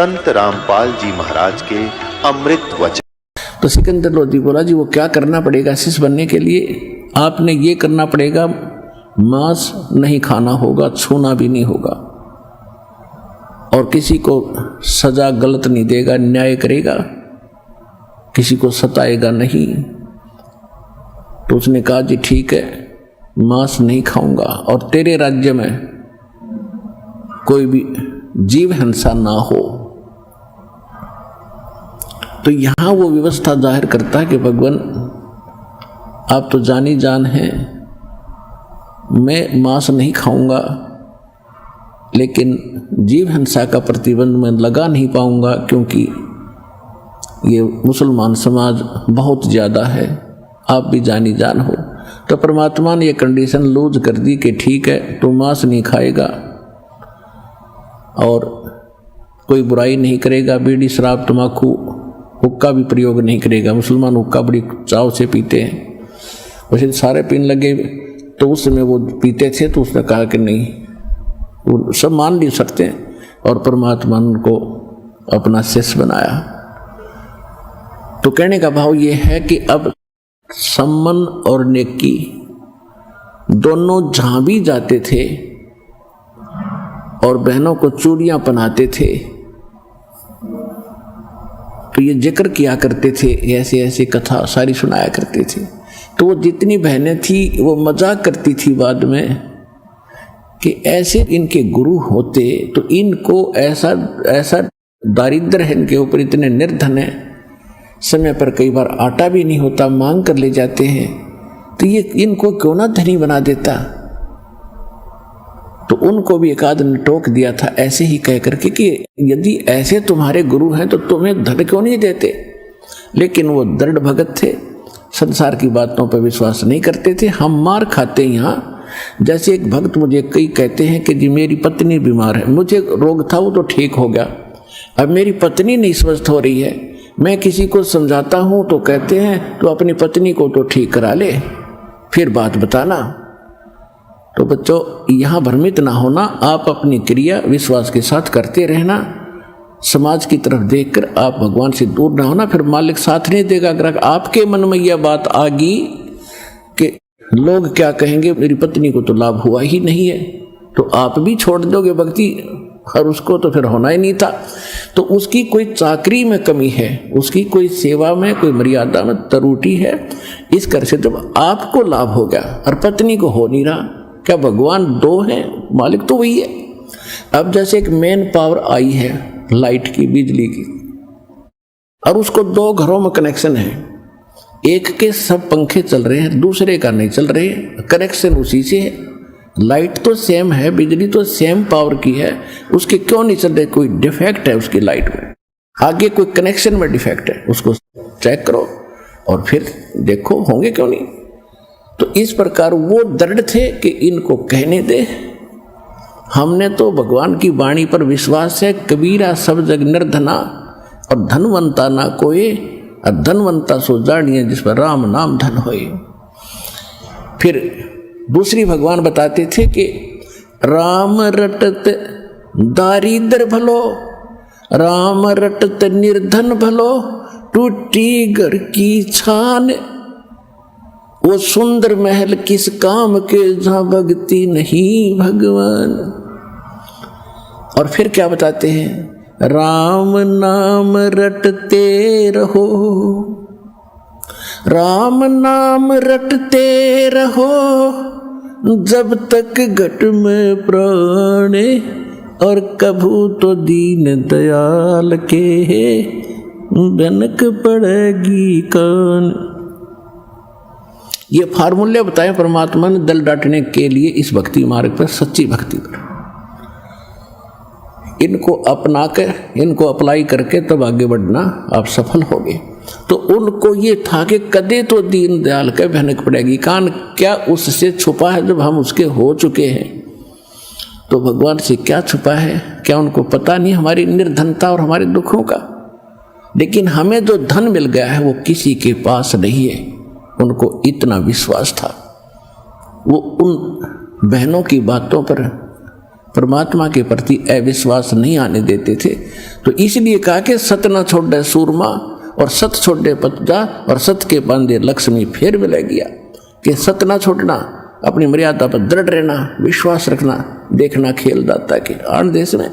संत रामपाल जी महाराज के अमृत वचन। तो सिकंदर लोधी बोला, जी वो क्या करना पड़ेगा शिष्य बनने के लिए? आपने ये करना पड़ेगा, मांस नहीं खाना होगा, छूना भी नहीं होगा, और किसी को सजा गलत नहीं देगा, न्याय करेगा, किसी को सताएगा नहीं। तो उसने कहा, जी ठीक है, मांस नहीं खाऊंगा, और तेरे राज्य में कोई भी जीव हिंसा ना हो। तो यहां वो व्यवस्था जाहिर करता है कि भगवान आप तो जानी जान हैं, मैं मांस नहीं खाऊंगा, लेकिन जीव हिंसा का प्रतिबंध मैं लगा नहीं पाऊंगा, क्योंकि ये मुसलमान समाज बहुत ज़्यादा है, आप भी जानी जान हो। तो परमात्मा ने ये कंडीशन लूज कर दी कि ठीक है, तू मांस नहीं खाएगा और कोई बुराई नहीं करेगा, बीड़ी शराब तम्बाकू हुक्का भी प्रयोग नहीं करेगा। मुसलमान हुक्का बड़ी चाव से पीते हैं, वैसे सारे पीने लगे, तो उस समय वो पीते थे, तो उसने कहा कि नहीं, वो सब मान नहीं सकते, और परमात्मा ने उनको अपना शिष्य बनाया। तो कहने का भाव ये है कि अब सम्मन और नेकी दोनों जहां भी जाते थे और बहनों को चूड़ियां पहनाते थे, तो ये जिक्र किया करते थे, ऐसे ऐसे कथा सारी सुनाया करते थे। तो वो जितनी बहनें थी वो मजाक करती थी बाद में कि ऐसे इनके गुरु होते तो इनको ऐसा ऐसा दारिद्र है इनके ऊपर, इतने निर्धन है, समय पर कई बार आटा भी नहीं होता, मांग कर ले जाते हैं, तो ये इनको क्यों ना धनी बना देता। तो उनको भी एक आध ने टोक दिया था ऐसे ही कह करके कि यदि ऐसे तुम्हारे गुरु हैं तो तुम्हें धन क्यों नहीं देते। लेकिन वो दृढ़ भगत थे, संसार की बातों पर विश्वास नहीं करते थे। हम मार खाते यहाँ, जैसे एक भक्त मुझे कई कहते हैं कि जी मेरी पत्नी बीमार है, मुझे रोग था वो तो ठीक हो गया, अब मेरी पत्नी नहीं स्वस्थ हो रही है, मैं किसी को समझाता हूँ तो कहते हैं तो अपनी पत्नी को तो ठीक करा ले, फिर बात बताना। तो बच्चों यहाँ भ्रमित ना होना, आप अपनी क्रिया विश्वास के साथ करते रहना, समाज की तरफ देखकर आप भगवान से दूर ना होना, फिर मालिक साथ नहीं देगा। अगर आपके मन में यह बात आ गई कि लोग क्या कहेंगे, मेरी पत्नी को तो लाभ हुआ ही नहीं है, तो आप भी छोड़ दोगे भक्ति, और उसको तो फिर होना ही नहीं था। तो उसकी कोई चाकरी में कमी है, उसकी कोई सेवा में कोई मर्यादा में त्रुटि है, इस कर से जब आपको लाभ हो गया और पत्नी को हो नहीं रहा, क्या भगवान दो हैं? मालिक तो वही है। अब जैसे एक मेन पावर आई है लाइट की, बिजली की, और उसको दो घरों में कनेक्शन है, एक के सब पंखे चल रहे हैं, दूसरे का नहीं चल रहे, कनेक्शन उसी से है। लाइट तो सेम है, बिजली तो सेम पावर की है, उसके क्यों नहीं चल रहे? कोई डिफेक्ट है उसकी लाइट में, आगे कोई कनेक्शन में डिफेक्ट है, उसको चेक करो और फिर देखो होंगे क्यों नहीं। तो इस प्रकार वो दृढ़ थे कि इनको कहने दे, हमने तो भगवान की वाणी पर विश्वास है। कबीरा सब जग निर्धना और धनवंता ना कोई, और धनवंता सो जानिए जिस पर राम नाम धन होए। फिर दूसरी भगवान बताते थे कि राम रटत दारिद्र भलो, राम रटत निर्धन भलो, टूटी घर की छान, वो सुंदर महल किस काम के जहां भक्ति नहीं भगवान। और फिर क्या बताते हैं, राम नाम रटते रहो, राम नाम रटते रहो, जब तक घट में प्राण, और कभू तो दीन दयाल के बनक पड़ेगी कान। ये फार्मूले बताए परमात्मा ने दल डांटने के लिए इस भक्ति मार्ग पर, सच्ची भक्ति पर। इनको अपना कर, इनको अप्लाई करके तब आगे बढ़ना आप सफल होगे। तो उनको ये था कि कदे तो दीन दयाल के भनक पड़ेगी कान, क्या उससे छुपा है जब हम उसके हो चुके हैं। तो भगवान से क्या छुपा है? क्या उनको पता नहीं हमारी निर्धनता और हमारे दुखों का? लेकिन हमें जो धन मिल गया है वो किसी के पास नहीं है। उनको इतना विश्वास था, वो उन बहनों की बातों पर परमात्मा के प्रति अविश्वास नहीं आने देते थे। तो इसलिए कहा कि सत न छोड़े सूरमा और सत छोड़े पतजा और सत के बांधे लक्ष्मी फेर मिल गया। कि सत न छोड़ना, अपनी मर्यादा पर दृढ़ रहना, विश्वास रखना, देखना खेल दाता के आन देश में।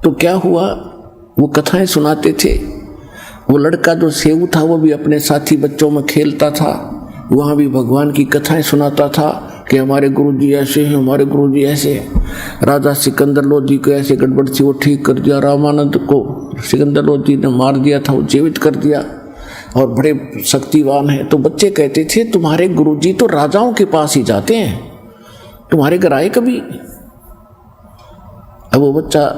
तो क्या हुआ, वो कथाएं सुनाते थे। वो लड़का जो सेऊ था वो भी अपने साथी बच्चों में खेलता था, वहाँ भी भगवान की कथाएं सुनाता था कि हमारे गुरुजी ऐसे हैं, हमारे गुरुजी ऐसे हैं। राजा सिकंदर लोधी को ऐसे गड़बड़ थी वो ठीक कर दिया, रामानंद को सिकंदर लोधी ने मार दिया था वो जीवित कर दिया और बड़े शक्तिवान हैं। तो बच्चे कहते थे तुम्हारे गुरुजी तो राजाओं के पास ही जाते हैं, तुम्हारे घर आए कभी? अब वो बच्चा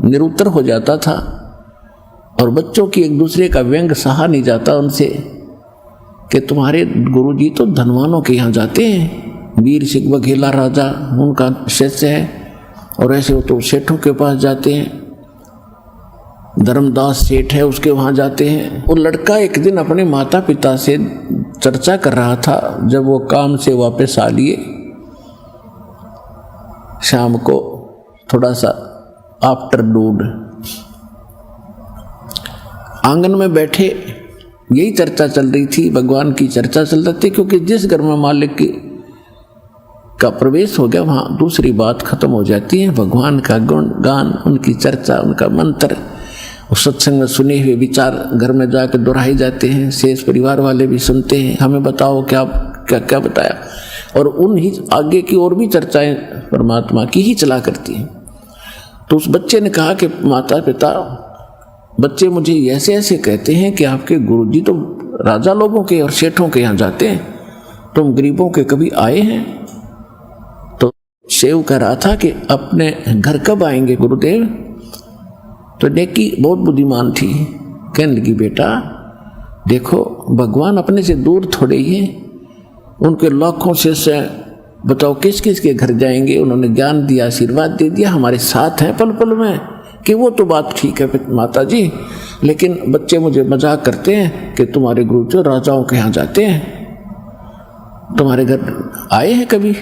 निरुत्तर हो जाता था और बच्चों की एक दूसरे का व्यंग सहा नहीं जाता उनसे कि तुम्हारे गुरुजी तो धनवानों के यहाँ जाते हैं, वीर सिंह बघेला राजा उनका शिष्य है, और ऐसे वो तो सेठों के पास जाते हैं, धर्मदास सेठ है उसके वहाँ जाते हैं। वो लड़का एक दिन अपने माता पिता से चर्चा कर रहा था, जब वो काम से वापस आ लिए शाम को थोड़ा सा आफ्टरनून, आंगन में बैठे यही चर्चा चल रही थी, भगवान की चर्चा चल रही थी। क्योंकि जिस घर में मालिक का प्रवेश हो गया वहाँ दूसरी बात खत्म हो जाती है। भगवान का गुण गान, उनकी चर्चा, उनका मंत्र, उस सत्संग में सुने हुए विचार घर में जाकर दोहराए जाते हैं। शेष परिवार वाले भी सुनते हैं, हमें बताओ क्या क्या क्या बताया, और उन ही आगे की और भी चर्चाएं परमात्मा की ही चला करती हैं। तो उस बच्चे ने कहा कि माता पिता, बच्चे मुझे ऐसे ऐसे कहते हैं कि आपके गुरुजी तो राजा लोगों के और सेठों के यहाँ जाते हैं, तुम गरीबों के कभी आए हैं? तो सेव कह रहा था कि अपने घर कब आएंगे गुरुदेव? तो नेकी बहुत बुद्धिमान थी, कहने लगी बेटा देखो भगवान अपने से दूर थोड़े ही हैं, उनके लाखों शिष्य, बताओ किस किस के घर जाएंगे? उन्होंने ज्ञान दिया, आशीर्वाद दे दिया, हमारे साथ हैं पल पल में, कि वो तो बात ठीक है माता जी, लेकिन बच्चे मुझे मजाक करते हैं कि तुम्हारे गुरु जो राजाओं के यहाँ जाते हैं, तुम्हारे घर आए हैं कभी?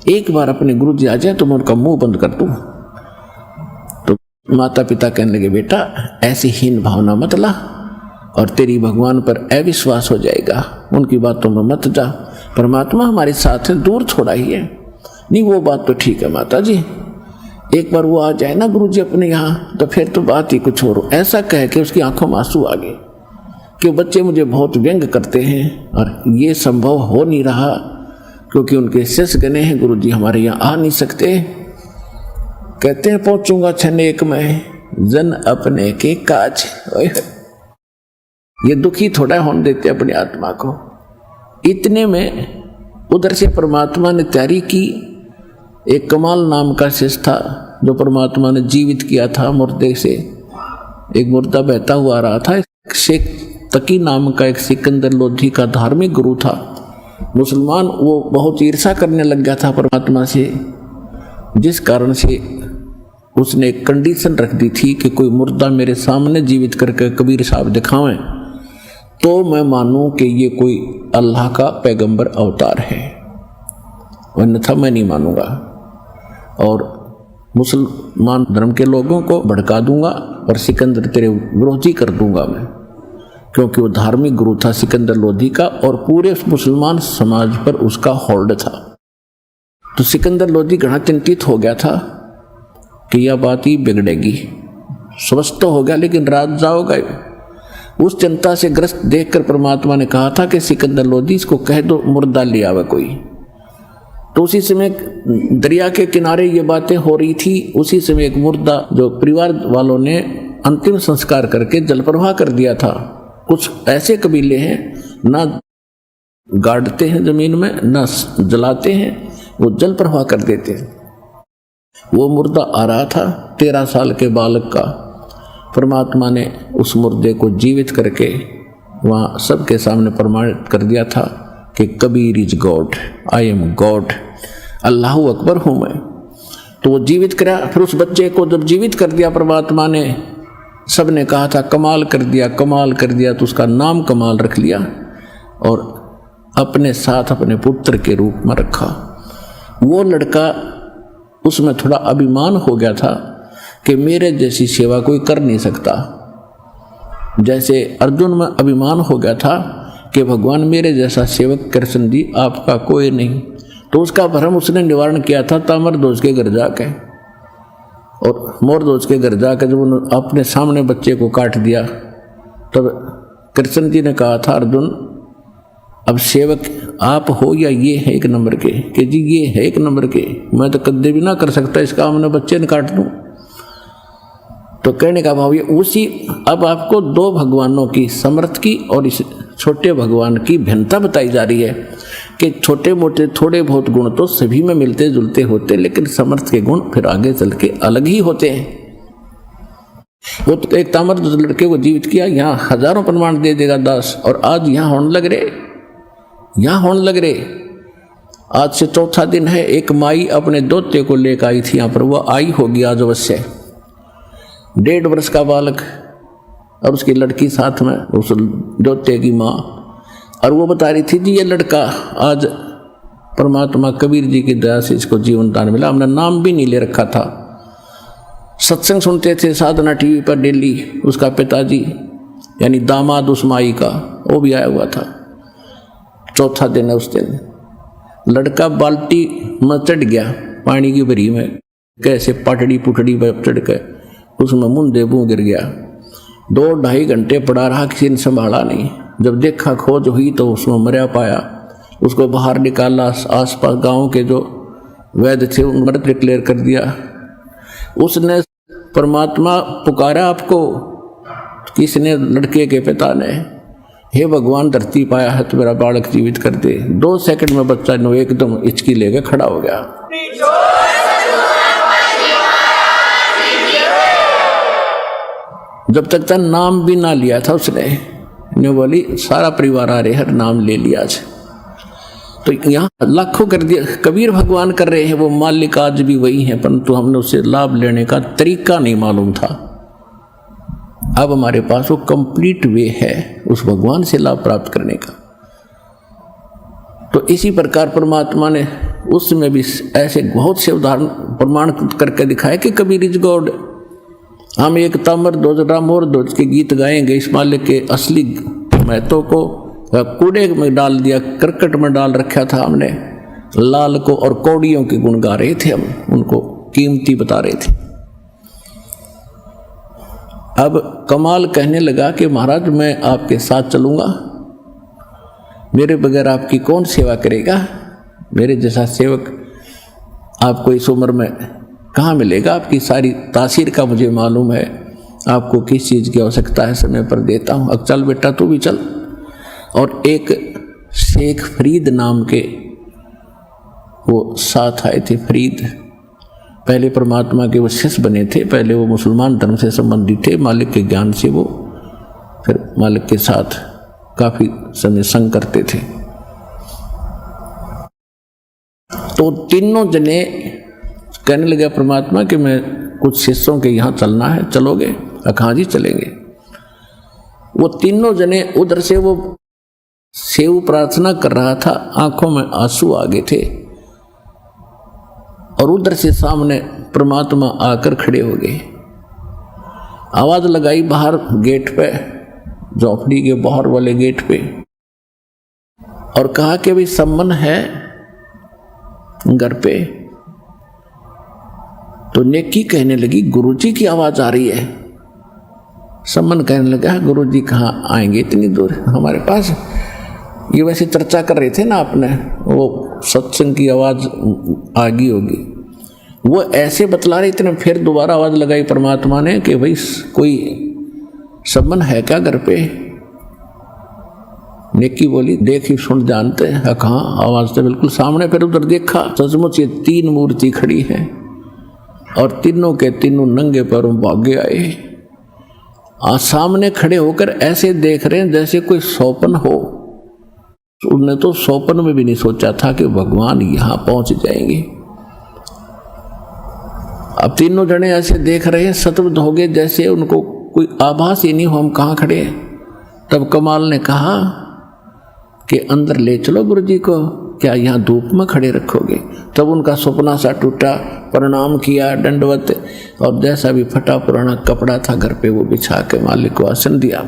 एक बार अपने गुरु जी आ जाए तो मैं उनका मुंह बंद कर दूँ। तो माता पिता कहने लगे बेटा ऐसी हीन भावना मत ला और तेरी भगवान पर अविश्वास हो जाएगा, उनकी बातों में मत जा, परमात्मा हमारे साथ है, दूर थोड़ा ही है। नहीं वो बात तो ठीक है माता जी, एक बार वो आ जाए ना गुरुजी अपने यहाँ तो फिर तो बात ही कुछ और। ऐसा कह के उसकी आंखों में आंसू आ गए कि बच्चे मुझे बहुत व्यंग करते हैं और ये संभव हो नहीं रहा क्योंकि उनके शिष्य गने हैं, गुरुजी हमारे यहाँ आ नहीं सकते। कहते हैं पहुंचूंगा क्षण एक में जन अपने के काज। ये दुखी थोड़ा होने देते अपनी आत्मा को। इतने में उधर से परमात्मा ने तैयारी की। एक कमाल नाम का शिष्य था जो परमात्मा ने जीवित किया था मुर्दे से, एक मुर्दा बहता हुआ आ रहा था। शेख तकी नाम का एक सिकंदर लोधी का धार्मिक गुरु था, मुसलमान। वो बहुत ईर्ष्या करने लग गया था परमात्मा से, जिस कारण से उसने एक कंडीशन रख दी थी कि कोई मुर्दा मेरे सामने जीवित करके कबीर साहब दिखावें तो मैं मानूं कि ये कोई अल्लाह का पैगंबर अवतार है, अन्यथा मैं नहीं मानूंगा और मुसलमान धर्म के लोगों को भड़का दूंगा और सिकंदर तेरे विरोधी कर दूंगा मैं, क्योंकि वो धार्मिक गुरु था सिकंदर लोधी का और पूरे मुसलमान समाज पर उसका होल्ड था। तो सिकंदर लोधी घना चिंतित हो गया था कि यह बात ही बिगड़ेगी। स्वस्थ तो हो गया लेकिन रात जाओगा। उस चिंता से ग्रस्त देखकर परमात्मा ने कहा था कि सिकंदर लोधी इसको कह दो मुर्दा ले आवे कोई। तो उसी समय दरिया के किनारे ये बातें हो रही थी। उसी समय एक मुर्दा जो परिवार वालों ने अंतिम संस्कार करके जल प्रवाह कर दिया था। कुछ ऐसे कबीले हैं ना गाड़ते हैं जमीन में ना जलाते हैं, वो जल प्रवाह कर देते हैं। वो मुर्दा आ रहा था 13 साल के बालक का। परमात्मा ने उस मुर्दे को जीवित करके वहाँ सबके सामने प्रमाणित कर दिया था कि Kabir is God, I am God, अल्लाह अकबर हूँ मैं। तो वो जीवित करा। फिर उस बच्चे को जब जीवित कर दिया परमात्मा ने, सब ने कहा था कमाल कर दिया, कमाल कर दिया, तो उसका नाम कमाल रख लिया और अपने साथ अपने पुत्र के रूप में रखा। वो लड़का, उसमें थोड़ा अभिमान हो गया था कि मेरे जैसी सेवा कोई कर नहीं सकता। जैसे अर्जुन में अभिमान हो गया था कि भगवान मेरे जैसा सेवक कृष्ण जी आपका कोई नहीं, तो उसका भ्रम उसने निवारण किया था ताम्रध्वज के घर जाके। और मोरध्वज के घर जाकर जब उन्होंने अपने सामने बच्चे को काट दिया, तब कृष्ण जी ने कहा था अर्जुन, अब सेवक आप हो या ये है एक नंबर के? कि जी ये है एक नंबर के, मैं तो कदे भी ना कर सकता इसका, हमने बच्चे ने काट दूं। तो कहने का भाव ये उसी, अब आपको दो भगवानों की, समर्थ की और इस छोटे भगवान की भिन्नता बताई जा रही है कि छोटे मोटे थोड़े बहुत गुण तो सभी में मिलते जुलते होते, लेकिन समर्थ के गुण फिर आगे चल के अलग ही होते हैं। वो तो एक तामर लड़के को जीवित किया, यहाँ हजारों प्रमाण दे देगा दास, और आज यहाँ होने लग रहे, यहाँ होने लग रहे। आज से चौथा दिन है, एक माई अपने दोते को लेकर आई थी यहाँ पर, वो आई होगी आज अवश्य, 1.5 वर्ष का बालक और उसकी लड़की साथ में, उस दोते की माँ। और वो बता रही थी जी ये लड़का आज परमात्मा कबीर जी की दया से इसको जीवन दान मिला, हमने नाम भी नहीं ले रखा था। सत्संग सुनते थे साधना टीवी पर डेली, उसका पिताजी यानी दामाद उस माई का, वो भी आया हुआ था। चौथा दिन है उस दिन, लड़का बाल्टी में चढ़ गया पानी की भरी में, कैसे पटड़ी पुटड़ी पर चढ़ के उसमें मुंदे मुँह गिर गया। 2-2.5 घंटे पड़ा रहा, किसी ने संभाला नहीं। जब देखा खोज हुई तो उसमें मरा पाया, उसको बाहर निकाला, आसपास गांव के जो वैद्य थे उन मृत डिक्लेयर कर दिया। उसने परमात्मा पुकारा आपको, किसने? लड़के के पिता ने, हे भगवान धरती पाया है तो मेरा बालक जीवित कर दे। 2 सेकंड में बच्चा नो एकदम हिचकी लेकर खड़ा हो गया। जब तक था नाम भी ना लिया था उसने, ने बोली सारा परिवार आ रहे हर नाम ले लिया आज। तो यहाँ लाखों कर दिया, कबीर भगवान कर रहे हैं, वो मालिक आज भी वही है, परंतु हमने उससे लाभ लेने का तरीका नहीं मालूम था। अब हमारे पास वो कंप्लीट वे है उस भगवान से लाभ प्राप्त करने का। तो इसी प्रकार परमात्मा ने उसमें भी ऐसे बहुत से उदाहरण प्रमाण करके दिखाए कि कबीर इज गॉड। हम एक ताम्रध्वज मोरध्वज के गीत गाएंगे, इस मालिक के असली महत्व को कूड़े में डाल दिया, करकट में डाल रखा था हमने लाल को, और कौड़ियों के गुण गा रहे थे हम, उनको कीमती बता रहे थे। अब कमाल कहने लगा कि महाराज मैं आपके साथ चलूंगा, मेरे बगैर आपकी कौन सेवा करेगा? मेरे जैसा सेवक आपको इस उम्र में कहाँ मिलेगा? आपकी सारी तासीर का मुझे मालूम है, आपको किस चीज़ की आवश्यकता है समय पर देता हूँ। अब चल बेटा तू भी चल। और एक शेख फरीद नाम के वो साथ आए थे। फरीद पहले परमात्मा के वो शिष्य बने थे, पहले वो मुसलमान धर्म से संबंधित थे, मालिक के ज्ञान से वो फिर मालिक के साथ काफ़ी समय संग करते थे। तो तीनों जने कहने लगे परमात्मा कि मैं कुछ शिष्यों के यहाँ चलना है, चलोगे? हाँ जी चलेंगे। वो तीनों जने उधर से वो सेव प्रार्थना कर रहा था, आंखों में आंसू आ गए थे, और उधर से सामने परमात्मा आकर खड़े हो गए। आवाज लगाई बाहर गेट पे, झोपड़ी के बाहर वाले गेट पे, और कहा कि भाई सम्मन है घर पे। तो नेकी कहने लगी गुरुजी की आवाज आ रही है। सम्मन कहने लगा गुरुजी कहाँ आएंगे इतनी दूर हमारे पास? ये वैसे चर्चा कर रहे थे ना आपने, वो सत्संग की आवाज आ गई होगी, वो ऐसे बतला रहे थे। फिर दोबारा आवाज लगाई परमात्मा ने कि भाई कोई सम्मन है क्या घर पे? नेकी बोली देखी सुन जानते हैं। कहाँ? आवाज तो बिल्कुल सामने। फिर उधर देखा, सचमुच ये 3 मूर्ति खड़ी है, और तीनों के तीनों नंगे पैरों भागे आए। आज सामने खड़े होकर ऐसे देख रहे हैं जैसे कोई स्वप्न हो। उन्होंने तो स्वप्न में भी नहीं सोचा था कि भगवान यहाँ पहुंच जाएंगे। अब तीनों जने ऐसे देख रहे हैं, सतबद्ध हो गए, जैसे उनको कोई आभास ही नहीं हो हम कहाँ खड़े हैं। तब कमाल ने कहा कि अंदर ले चलो गुरु जी को, क्या यहाँ धूप में खड़े रखोगे? तब उनका सपना सा टूटा, प्रणाम किया, दंडवत, और जैसा भी फटा पुराना कपड़ा था घर पे वो बिछा के मालिक को आसन दिया।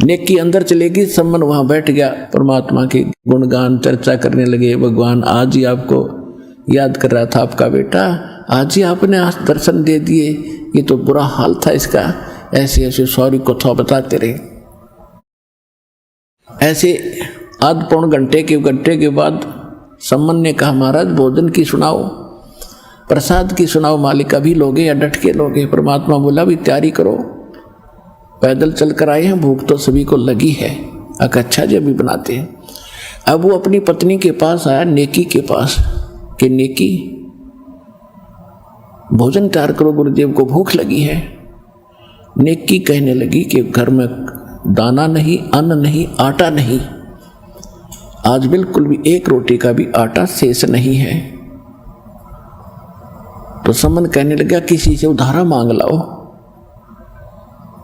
नेकी अंदर चलेगी, सम्मन वहां बैठ गया, परमात्मा की गुणगान चर्चा करने लगे। भगवान आज ही आपको याद कर रहा था आपका बेटा, आज ही आपने आज दर्शन दे दिए, ये तो बुरा हाल था इसका। ऐसे ऐसे सॉरी कथा बताते रहे। ऐसे आध पौन घंटे के बाद सम्मन ने कहा महाराज भोजन की सुनाओ, प्रसाद की सुनाओ, मालिक अभी लोगे या डट के लोगे? परमात्मा बोला भी तैयारी करो, पैदल चल कर आए हैं, भूख तो सभी को लगी है। अच्छा जी अभी बनाते हैं। अब वो अपनी पत्नी के पास आया, नेकी के पास, कि नेकी भोजन तैयार करो, गुरुदेव को भूख लगी है। नेकी कहने लगी कि घर में दाना नहीं, अन्न नहीं, आटा नहीं, आज बिल्कुल भी एक रोटी का भी आटा शेष नहीं है। तो सम्मन कहने लगा किसी से उधारा मांग लाओ।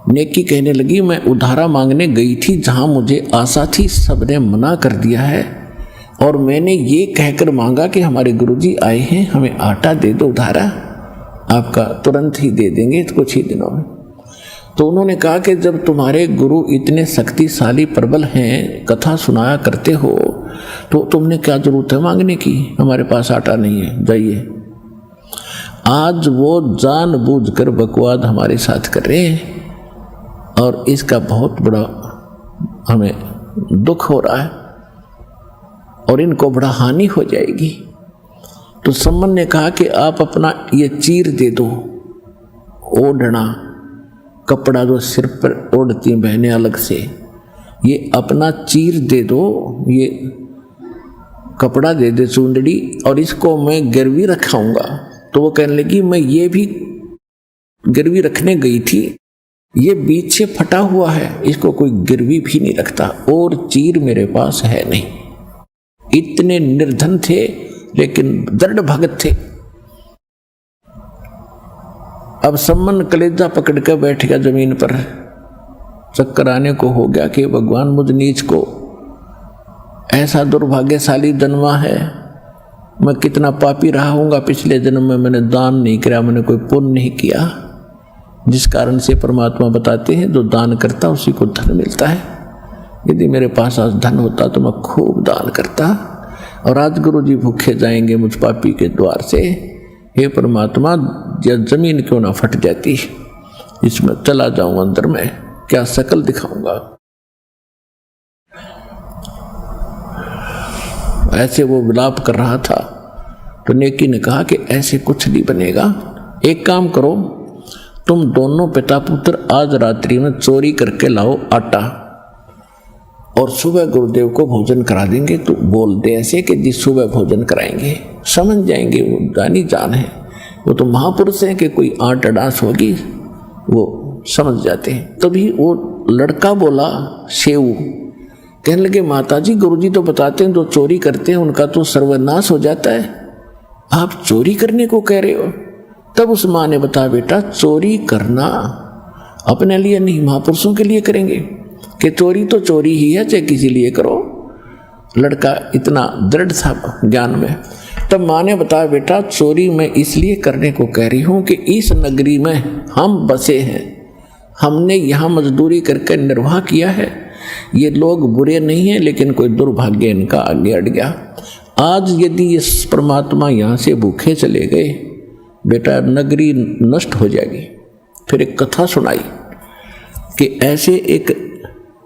नेकी कहने लगी मैं उधारा मांगने गई थी, जहां मुझे आशा थी सबने मना कर दिया है, और मैंने ये कहकर मांगा कि हमारे गुरुजी आए हैं, हमें आटा दे दो उधारा, आपका तुरंत ही दे देंगे कुछ ही दिनों में। तो उन्होंने कहा कि जब तुम्हारे गुरु इतने शक्तिशाली प्रबल हैं, कथा सुनाया करते हो, तो तुमने क्या जरूरत है मांगने की, हमारे पास आटा नहीं है, जाइए। आज वो जानबूझकर बकवाद हमारे साथ कर रहे हैं और इसका बहुत बड़ा हमें दुख हो रहा है और इनको बड़ा हानि हो जाएगी। तो सम्मन ने कहा कि आप अपना ये चीर दे दो, ओढ़ना कपड़ा जो सिर पर ओढ़ती हैं बहनें अलग से, ये अपना चीर दे दो, ये कपड़ा दे दे चुंदड़ी, और इसको मैं गिरवी रखाऊंगा। तो वो कहने लगी मैं ये भी गिरवी रखने गई थी, ये बीच से फटा हुआ है, इसको कोई गिरवी भी नहीं रखता, और चीर मेरे पास है नहीं। इतने निर्धन थे लेकिन दृढ़ भगत थे। अब सम्मन कलेजा पकड़ कर बैठ गया जमीन पर, चक्कर आने को हो गया कि भगवान मुझ नीच को ऐसा दुर्भाग्यशाली जन्मा है, मैं कितना पापी रहा हूँगा, पिछले जन्म में मैंने दान नहीं किया, मैंने कोई पुण्य नहीं किया, जिस कारण से परमात्मा बताते हैं जो दान करता उसी को धन मिलता है। यदि मेरे पास आज धन होता तो मैं खूब दान करता, और आज गुरु जी भूखे जाएंगे मुझ पापी के द्वार से। हे परमात्मा यह जमीन क्यों ना फट जाती, इसमें चला जाऊं अंदर में, क्या शकल दिखाऊंगा। ऐसे वो विलाप कर रहा था। तो नेकी ने कहा कि ऐसे कुछ नहीं बनेगा, एक काम करो, तुम दोनों पिता पुत्र आज रात्रि में चोरी करके लाओ आटा, और सुबह गुरुदेव को भोजन करा देंगे। तो बोल दे ऐसे कि जी सुबह भोजन कराएंगे, समझ जाएंगे, वो जानी जान है, वो तो महापुरुष हैं कि कोई आंट अडास होगी वो समझ जाते हैं। तभी वो लड़का बोला शेऊ, कहने लगे माताजी गुरुजी तो बताते हैं जो चोरी करते हैं उनका तो सर्वनाश हो जाता है, आप चोरी करने को कह रहे हो। तब उस माँ ने बताया बेटा चोरी करना अपने लिए नहीं महापुरुषों के लिए करेंगे, कि चोरी तो चोरी ही है चाहे किसी लिए करो। लड़का इतना दृढ़ था ज्ञान में। तब माँ ने बताया बेटा चोरी मैं इसलिए करने को कह रही हूँ कि इस नगरी में हम बसे हैं, हमने यहाँ मजदूरी करके निर्वाह किया है, ये लोग बुरे नहीं हैं लेकिन कोई दुर्भाग्य इनका आगे अड़ गया। आज यदि इस परमात्मा यहाँ से भूखे चले गए बेटा नगरी नष्ट हो जाएगी। फिर एक कथा सुनाई कि ऐसे एक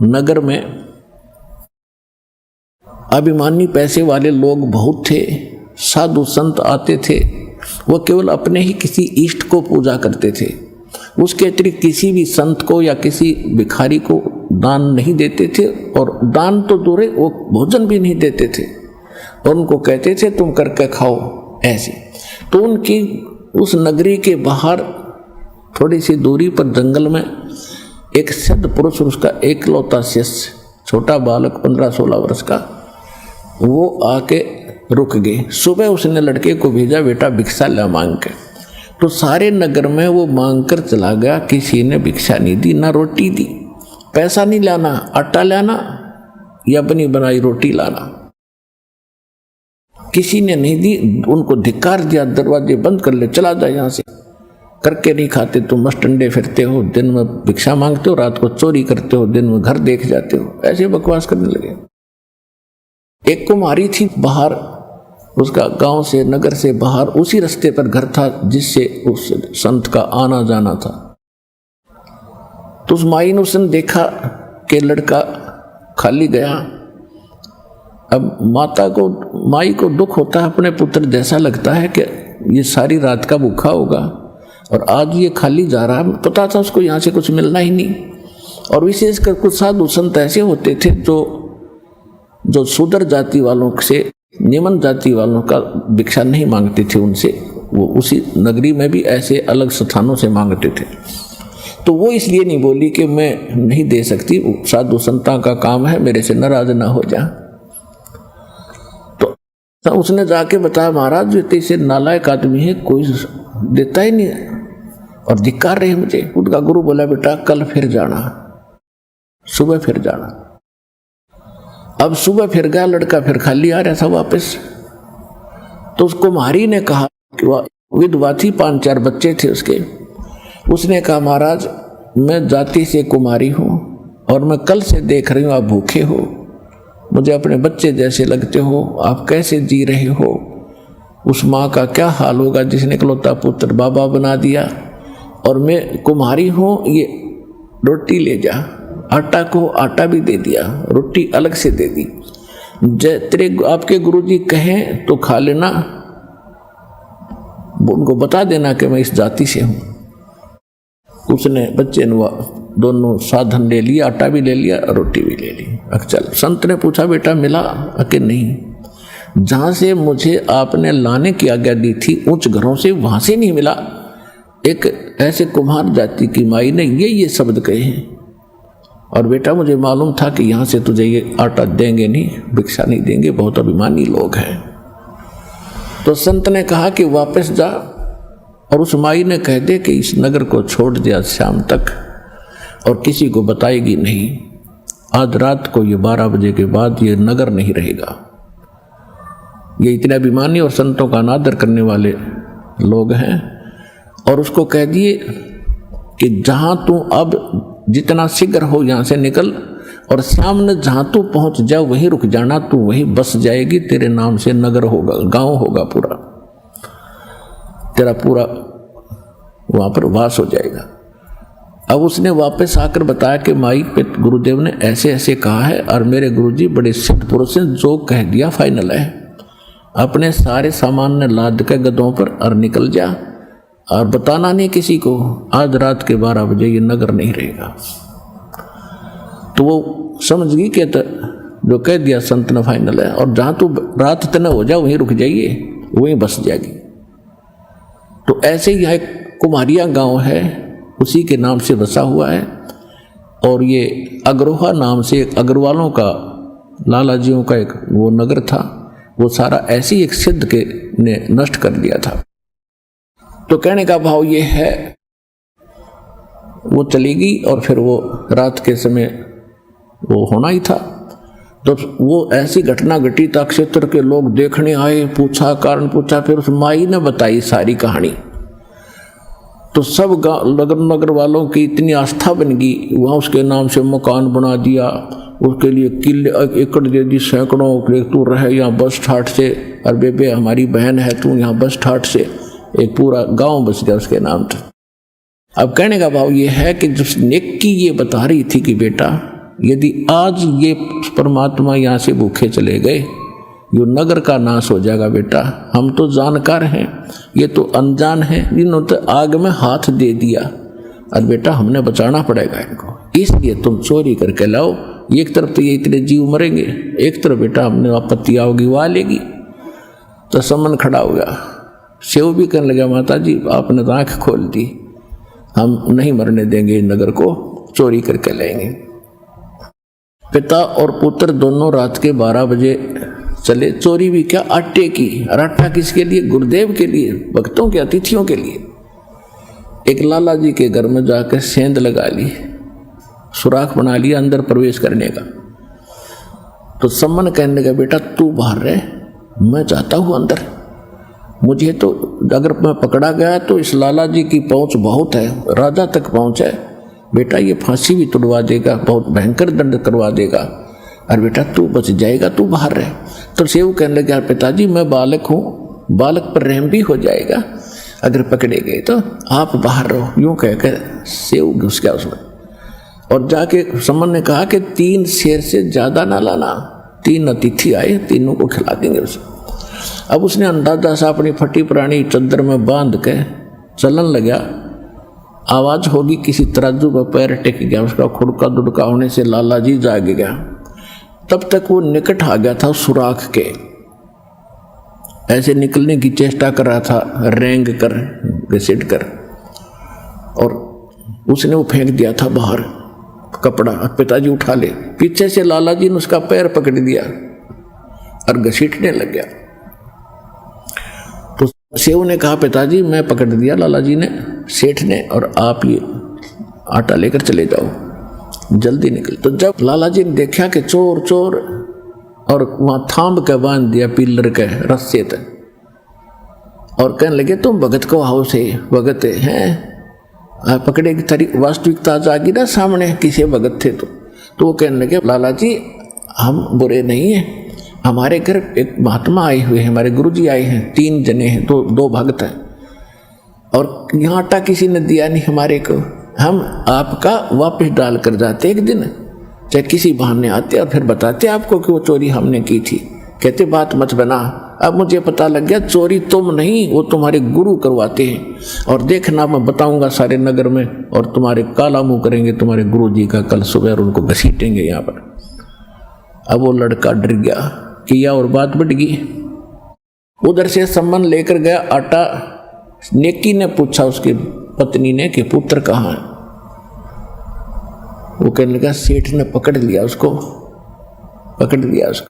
नगर में अभिमानी पैसे वाले लोग बहुत थे, साधु संत आते थे, वो केवल अपने ही किसी इष्ट को पूजा करते थे, उसके अतिरिक्त किसी भी संत को या किसी भिखारी को दान नहीं देते थे, और दान तो दूर है वो भोजन भी नहीं देते थे, और उनको कहते थे तुम करके खाओ ऐसे। तो उनकी उस नगरी के बाहर थोड़ी सी दूरी पर जंगल में एक सिद्ध पुरुष, उसका एकलौता शिष्य छोटा बालक 15-16 वर्ष का, वो आके रुक गए। सुबह उसने लड़के को भेजा बेटा भिक्षा ला मांग के। तो सारे नगर में वो मांग कर चला गया, किसी ने भिक्षा नहीं दी, ना रोटी दी, पैसा नहीं लाना, आटा लाना, या अपनी बनाई रोटी लाना। किसी ने नहीं दी, उनको धिक्कार दिया, दरवाजे बंद कर ले, चला जा यहाँ से, करके नहीं खाते, तुम मस्टंडे फिरते हो, दिन में भिक्षा मांगते हो, रात को चोरी करते हो, दिन में घर देख जाते हो, ऐसे बकवास करने लगे। एक कुमारी थी बाहर, उसका गांव से, नगर से बाहर उसी रास्ते पर घर था जिससे उस संत का आना जाना था। तो उस माई ने उसने देखा कि लड़का खाली गया। अब माई को दुख होता है, अपने पुत्र जैसा लगता है कि ये सारी रात का भूखा होगा और आज ये खाली जा रहा है। पता था उसको यहाँ से कुछ मिलना ही नहीं। और विशेषकर कुछ साधु संत ऐसे होते थे जो शूद्र जाति वालों से, निम्न जाति वालों का भिक्षा नहीं मांगते थे उनसे, वो उसी नगरी में भी ऐसे अलग स्थानों से मांगते थे। तो वो इसलिए नहीं बोली कि मैं नहीं दे सकती, साधु संता का काम है, मेरे से नाराज ना हो जा। तो उसने जाके बताया, महाराज जो ऐसे नालायक आदमी है, कोई देता ही नहीं और धिक्कार रहे मुझे। उनका गुरु बोला, बेटा कल फिर जाना, सुबह फिर जाना। अब सुबह फिर गया, लड़का फिर खाली आ रहा था वापस। तो उस कुमारी ने कहा कि वह विधवा थी, 5-4 बच्चे थे उसके। उसने कहा, महाराज मैं जाति से कुमारी हूँ और मैं कल से देख रही हूँ आप भूखे हो, मुझे अपने बच्चे जैसे लगते हो, आप कैसे जी रहे हो। उस माँ का क्या हाल होगा जिसने इकलौता पुत्र बाबा बना दिया। और मैं कुमारी हूँ, ये रोटी ले जा। आटा को आटा भी दे दिया, रोटी अलग से दे दी। तेरे आपके गुरुजी कहें तो खा लेना, उनको बता देना कि मैं इस जाति से हूँ। उसने बच्चे ने दोनों साधन ले लिया, आटा भी ले लिया, रोटी भी ले ली। चल, संत ने पूछा, बेटा मिला? कि नहीं, जहाँ से मुझे आपने लाने की आज्ञा दी थी उच्च घरों से, वहाँ से नहीं मिला। एक ऐसे कुम्हार जाति की माई ने ये शब्द कहे हैं। और बेटा मुझे मालूम था कि यहाँ से तुझे ये आटा देंगे नहीं, भिक्षा नहीं देंगे, बहुत अभिमानी लोग हैं। तो संत ने कहा कि वापस जा और उस माई ने कह दे कि इस नगर को छोड़ दिया शाम तक और किसी को बताएगी नहीं। आज रात को ये 12 बजे के बाद ये नगर नहीं रहेगा। ये इतने अभिमानी और संतों का अनादर करने वाले लोग हैं। और उसको कह दिए कि जहाँ तू अब जितना शीघ्र हो यहाँ से निकल और सामने जहाँ तू पहुँच जा वहीं रुक जाना, तू वहीं बस जाएगी, तेरे नाम से नगर होगा, गांव होगा, पूरा तेरा पूरा वहाँ पर वास हो जाएगा। अब उसने वापस आकर बताया कि माई पे गुरुदेव ने ऐसे ऐसे कहा है और मेरे गुरुजी बड़े सिद्ध पुरुष हैं, जो कह दिया फाइनल है। अपने सारे सामान ने लाद के गधों पर और निकल जा और बताना नहीं किसी को, आज रात के 12 बजे ये नगर नहीं रहेगा। तो वो समझ गई कि जो कह दिया संत ने फाइनल है और जहाँ तू रात तने हो जा वहीं रुक जाइए, वहीं बस जाएगी। तो ऐसे ही यहाँ एक कुमारिया गांव है, उसी के नाम से बसा हुआ है। और ये अग्रोहा नाम से एक अग्रवालों का, लालाजियों का एक वो नगर था, वो सारा ऐसी एक सिद्ध के ने नष्ट कर दिया था। तो कहने का भाव ये है, वो चली गई और फिर वो रात के समय वो होना ही था। तो वो ऐसी घटना घटी था, क्षेत्र के लोग देखने आए, पूछा, कारण पूछा, फिर उस माई ने बताई सारी कहानी। तो सब नगर वालों की इतनी आस्था बन गई, वहाँ उसके नाम से मकान बना दिया, उसके लिए किले एकड़ दे दी, सैकड़ों, तू रहे यहाँ बस ठाट से, और बेबे हमारी बहन है तू यहाँ बस ठाट से, एक पूरा गांव बस गया उसके नाम से। अब कहने का भाव ये है कि जिस नेकी ये बता रही थी कि बेटा यदि आज ये परमात्मा यहाँ से भूखे चले गए, यो नगर का नाश हो जाएगा। बेटा हम तो जानकार हैं, ये तो अनजान हैं, इन्होंने तो आग में हाथ दे दिया और बेटा हमने बचाना पड़ेगा इनको, इसलिए तुम चोरी करके लाओ। एक तरफ तो ये इतने जीव मरेंगे, एक तरफ बेटा हमने आपत्ति आओगी वो आ लेगी। तो समन खड़ा हो गया, शिव भी कहने लगा, माता जी आपने तो आँख खोल दी, हम नहीं मरने देंगे, नगर को चोरी करके लाएंगे। पिता और पुत्र दोनों रात के 12 बजे चले, चोरी भी क्या, आटे की। और आटा किसके लिए? गुरुदेव के लिए, भक्तों के, अतिथियों के लिए। एक लाला जी के घर में जाकर सेंध लगा ली, सुराख बना लिया अंदर प्रवेश करने का। तो सम्मन कहने लगा बेटा तू बाहर रह, मैं जाता हूँ अंदर। मुझे तो अगर मैं पकड़ा गया तो इस लाला जी की पहुंच बहुत है, राजा तक पहुंच है बेटा, ये फांसी भी तुड़वा देगा, बहुत भयंकर दंड करवा देगा, और बेटा तू बच जाएगा, तू बाहर रह। तो सेव कहने लगा पिताजी मैं बालक हूँ, बालक पर रहम भी हो जाएगा, अगर पकड़े गए तो आप बाहर रहो। यूं कहकर सेव घुस गया उसमें, और जाके सम्मन ने कहा कि 3 शेर से ज्यादा ना लाना, 3 अतिथि आए, तीनों को खिला देंगे उसे। अब उसने अंदाजा सा अपनी फटी पुरानी चद्दर में बांध के चलन लगा, आवाज होगी किसी तराजू पर पैर टेक गया, उसका खुड़का दुड़का होने से लाला जी जाग गया। तब तक वो निकट आ गया था सुराख के, ऐसे निकलने की चेष्टा कर रहा था, रेंग कर घसीट कर, और उसने वो फेंक दिया था बाहर कपड़ा, पिताजी उठा ले। पीछे से लाला जी ने उसका पैर पकड़ दिया और घसीटने लग गया। तो सेव ने कहा पिताजी मैं पकड़ दिया लाला जी ने, सेठ ने, और आप ये आटा लेकर चले जाओ, जल्दी निकल। तो जब लाला जी ने देखा कि चोर चोर, और वहां थाम के बांध दिया पिलर के रस्से तक, और कहने लगे तुम भगत को आओ से भगत हैं, पकड़े की तारीख वास्तविकता आ गई ना सामने, किसे भगत थे तो वो कहने लगे लाला जी हम बुरे नहीं हैं, हमारे घर एक महात्मा आए हुए हैं, हमारे गुरुजी आए हैं, 3 जने हैं, 2 भक्त हैं, और यहाँ आटा किसी ने दिया नहीं हमारे को, हम आपका वापस डाल कर जाते एक दिन, चाहे किसी बहाने आते और फिर बताते आपको कि वो चोरी हमने की थी। कहते बात मत बना, अब मुझे पता लग गया चोरी तुम नहीं, वो तुम्हारे गुरु करवाते हैं, और देखना मैं बताऊंगा सारे नगर में, और तुम्हारे काला मुंह करेंगे तुम्हारे गुरु जी का कल सुबह, और उनको घसीटेंगे यहाँ पर। अब वो लड़का डर गया किया और बात बढ़ गई। उधर से सम्मन लेकर गया आटा। नेकी ने पूछा उसकी पत्नी ने कि पुत्र कहाँ है? वो कहने लगा सेठ ने पकड़ लिया उसको, पकड़ लिया उसको।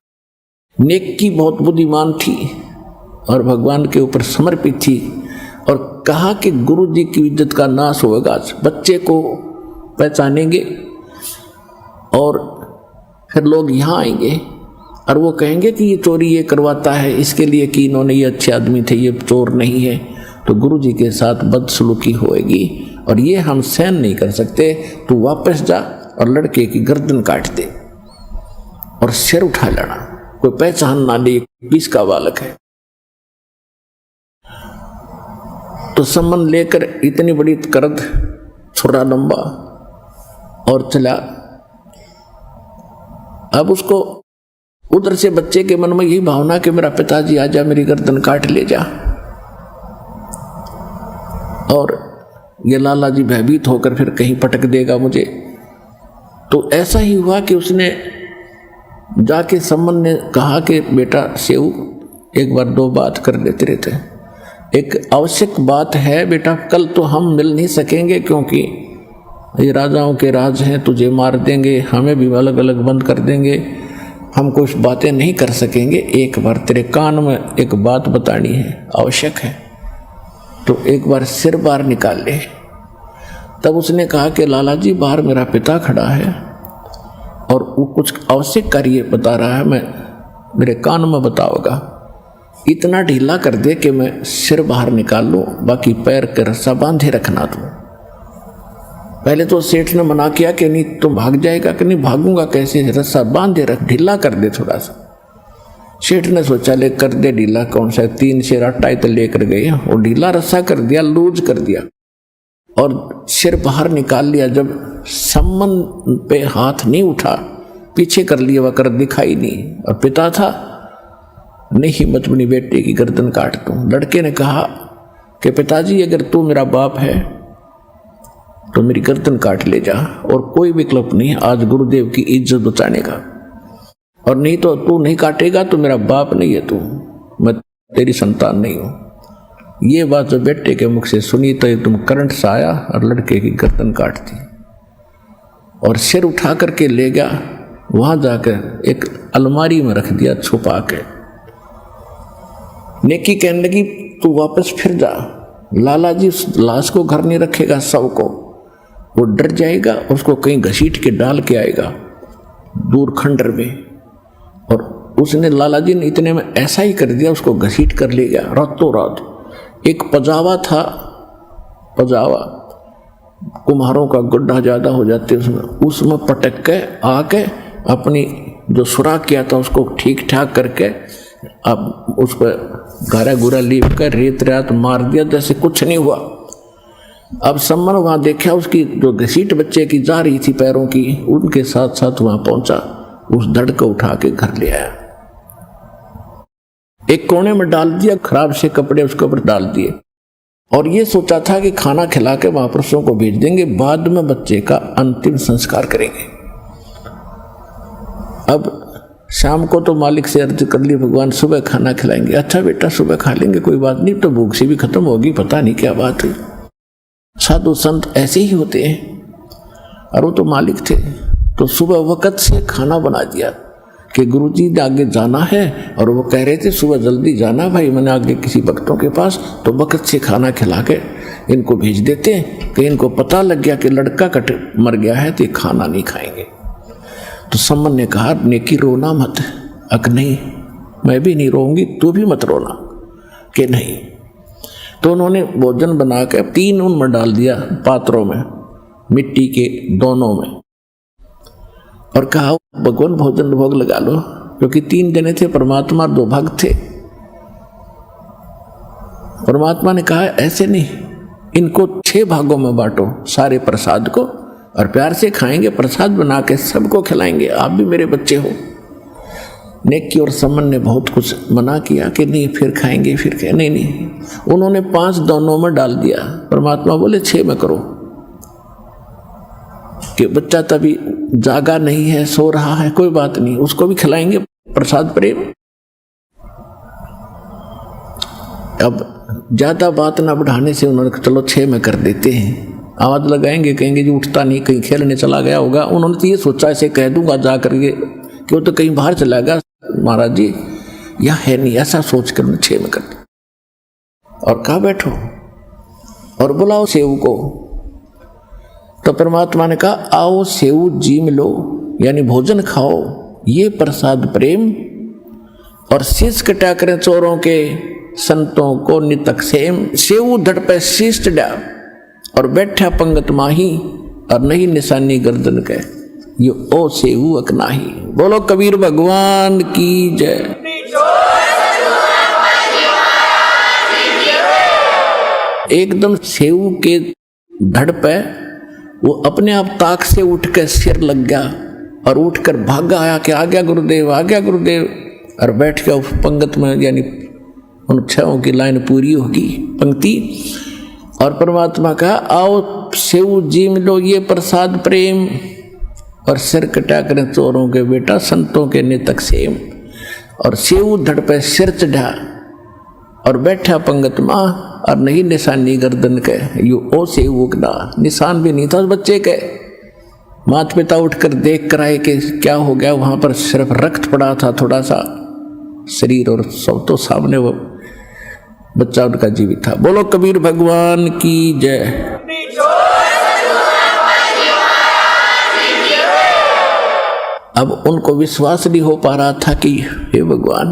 नेकी बहुत बुद्धिमान थी और भगवान के ऊपर समर्पित थी, और कहा कि गुरु जी की इज्जत का नाश होगा, बच्चे को पहचानेंगे और फिर लोग यहाँ आएंगे और वो कहेंगे कि ये चोरी ये करवाता है, इसके लिए कि इन्होंने ये अच्छे आदमी थे, ये चोर नहीं है, तो गुरु जी के साथ बदसलूकी होएगी और ये हम सहन नहीं कर सकते। तू वापस जा और लड़के की गर्दन काट दे और सिर उठा लेना, कोई पहचान ना ले 20 का बालक है। तो सम्मन लेकर इतनी बड़ी करद, छुरा लंबा, और चला। अब उसको उधर से बच्चे के मन में यही भावना कि मेरा पिताजी आजा, मेरी गर्दन काट ले जा, और ये लाला जी भयभीत होकर फिर कहीं पटक देगा मुझे। तो ऐसा ही हुआ कि उसने जाके सम्मन ने कहा कि बेटा सेऊ, एक बार 2 बात कर लेते रहते, एक आवश्यक बात है बेटा, कल तो हम मिल नहीं सकेंगे क्योंकि ये राजाओं के राज हैं, तुझे मार देंगे, हमें भी अलग अलग बंद कर देंगे, हम कुछ बातें नहीं कर सकेंगे। एक बार तेरे कान में एक बात बतानी है, आवश्यक है, तो एक बार सिर बाहर निकाल ले। तब उसने कहा कि लाला जी बाहर मेरा पिता खड़ा है और वो कुछ आवश्यक कार्य बता रहा है, मैं मेरे कान में बताओगा, इतना ढीला कर दे कि मैं सिर बाहर निकाल लूँ, बाकी पैर के रस्सा बांधे रखना तू। पहले तो सेठ ने मना किया कि नहीं तुम भाग जाएगा, कि नहीं भागूंगा कैसे, रस्सा बांधे रख, ढीला कर दे थोड़ा सा। सेठ ने सोचा ले कर दे ढीला, कौन सा 3 शेर आटा तो लेकर गए, और ढीला रस्सा कर दिया, लूज कर दिया और सिर बाहर निकाल लिया। जब सम्मन पे हाथ नहीं उठा, पीछे कर लिया, वह कर दिखाई नहीं, और पिता था, नहीं हिम्मत बनी बेटे की गर्दन काट दूं। लड़के ने कहा कि पिताजी अगर तू मेरा बाप है तो मेरी गर्दन काट ले जा, और कोई विकल्प नहीं आज गुरुदेव की इज्जत बचाने का, और नहीं तो तू नहीं काटेगा तो मेरा बाप नहीं है तू, मैं तेरी संतान नहीं हूं। ये बात जो बेटे के मुख से सुनी तो तुम करंट सा आया और लड़के की गर्दन काट दी और सिर उठा करके ले गया, वहां जाकर एक अलमारी में रख दिया छुपा के। नेकी कहने लगी तू वापस फिर जा, लाला जी उस लाश को घर नहीं रखेगा, सब को वो डर जाएगा, उसको कहीं घसीट के डाल के आएगा दूर खंडर में, उसने लाला जी ने इतने में ऐसा ही कर दिया, उसको घसीट कर ले गया रातों रात। एक पजावा था, पजावा कुम्हारों का गड्ढा ज़्यादा हो जाते उसमें पटक के आके अपनी जो सुराख किया था उसको ठीक ठाक करके अब उस पर गारा गुरा लीप कर रेत रात मार दिया, जैसे कुछ नहीं हुआ। अब सम्मन वहाँ देखा, उसकी जो घसीट बच्चे की जा रही थी पैरों की, उनके साथ साथ वहाँ पहुंचा, उस धड़ को उठा के घर ले आया, एक कोने में डाल दिया, खराब से कपड़े उसके ऊपर डाल दिए और ये सोचा था कि खाना खिला के महापुरुषों को भेज देंगे, बाद में बच्चे का अंतिम संस्कार करेंगे। अब शाम को तो मालिक से अर्ज कर ली, भगवान सुबह खाना खिलाएंगे। अच्छा बेटा सुबह खा लेंगे, कोई बात नहीं, तो भूख से भी खत्म होगी, पता नहीं क्या बात हुई। साधु संत ऐसे ही होते हैं। और वो तो मालिक थे, तो सुबह वक्त से खाना बना दिया कि गुरुजी ने आगे जाना है, और वो कह रहे थे सुबह जल्दी जाना भाई, मैंने आगे किसी भक्तों के पास, तो वक्त से खाना खिला के इनको भेज देते हैं कि इनको पता लग गया कि लड़का कट मर गया है तो ये खाना नहीं खाएंगे। तो सम्मन ने कहा नेकी रोना मत। अक नहीं, मैं भी नहीं रोऊंगी, तू भी मत रोना। कि नहीं। तो उन्होंने भोजन बना के 3 उनमें डाल दिया, पात्रों में, मिट्टी के दोनों में, और कहा भगवान भोजन भोग लगा लो, क्योंकि 3 जने थे, परमात्मा 2 भक्त थे। परमात्मा ने कहा ऐसे नहीं, इनको 6 भागों में बांटो सारे प्रसाद को, और प्यार से खाएंगे, प्रसाद बना के सबको खिलाएंगे, आप भी मेरे बच्चे हो। नेकी और सम्मन ने बहुत कुछ मना किया कि नहीं फिर खाएंगे, फिर कहे नहीं। उन्होंने 5 दोनों में डाल दिया। परमात्मा बोले 6 में करो, कि बच्चा तभी जागा नहीं है, सो रहा है, कोई बात नहीं, उसको भी खिलाएंगे, प्रसाद प्रेम। अब ज्यादा बात ना बढ़ाने से उन्होंने कहा चलो 6 में कर देते हैं। आवाज लगाएंगे, कहेंगे जी उठता नहीं, कहीं खेलने चला गया होगा। उन्होंने तो ये सोचा ऐसे कह दूंगा जा करके कि वो तो कहीं बाहर चला गया महाराज जी, यह है नहीं, ऐसा सोच कर 6 में कर दिया। और कहा बैठो और बुलाओ सेव को। तो परमात्मा ने कहा आओ सेव जीम लो, यानी भोजन खाओ, ये प्रसाद प्रेम, और शीश कटा करें चोरों के, संतों को नितक सेम। सेव धड़ पे शीश चढ़ा और बैठा पंगत माही, और नहीं निशानी गर्दन के, ये ओ सेऊ अकनाही। बोलो कबीर भगवान की जय। एकदम सेऊ के धड़ पे वो अपने आप ताक से उठ कर सिर लग गया और उठकर भागा आया कि आ गया गुरुदेव, आ गया गुरुदेव, और बैठ गया उस पंगत में, यानी उन 6 की लाइन पूरी होगी पंक्ति। और परमात्मा कहा आओ सेऊ जीम लो, ये प्रसाद प्रेम, और सिर कटा करें चोरों के बेटा, संतों के नितक सेम। और सेऊ धड़ पे सिर चढ़ा और बैठा पंगत माँ, और नहीं निशानी गर्दन के, यू ओ सेऊ उगना, निशान भी नहीं था उस बच्चे के। माता पिता उठकर देख कर आए कि क्या हो गया, वहां पर सिर्फ रक्त पड़ा था थोड़ा सा शरीर, और सब तो सामने वो बच्चा उनका जीवित था। बोलो कबीर भगवान की जय। अब उनको विश्वास नहीं हो पा रहा था कि हे भगवान।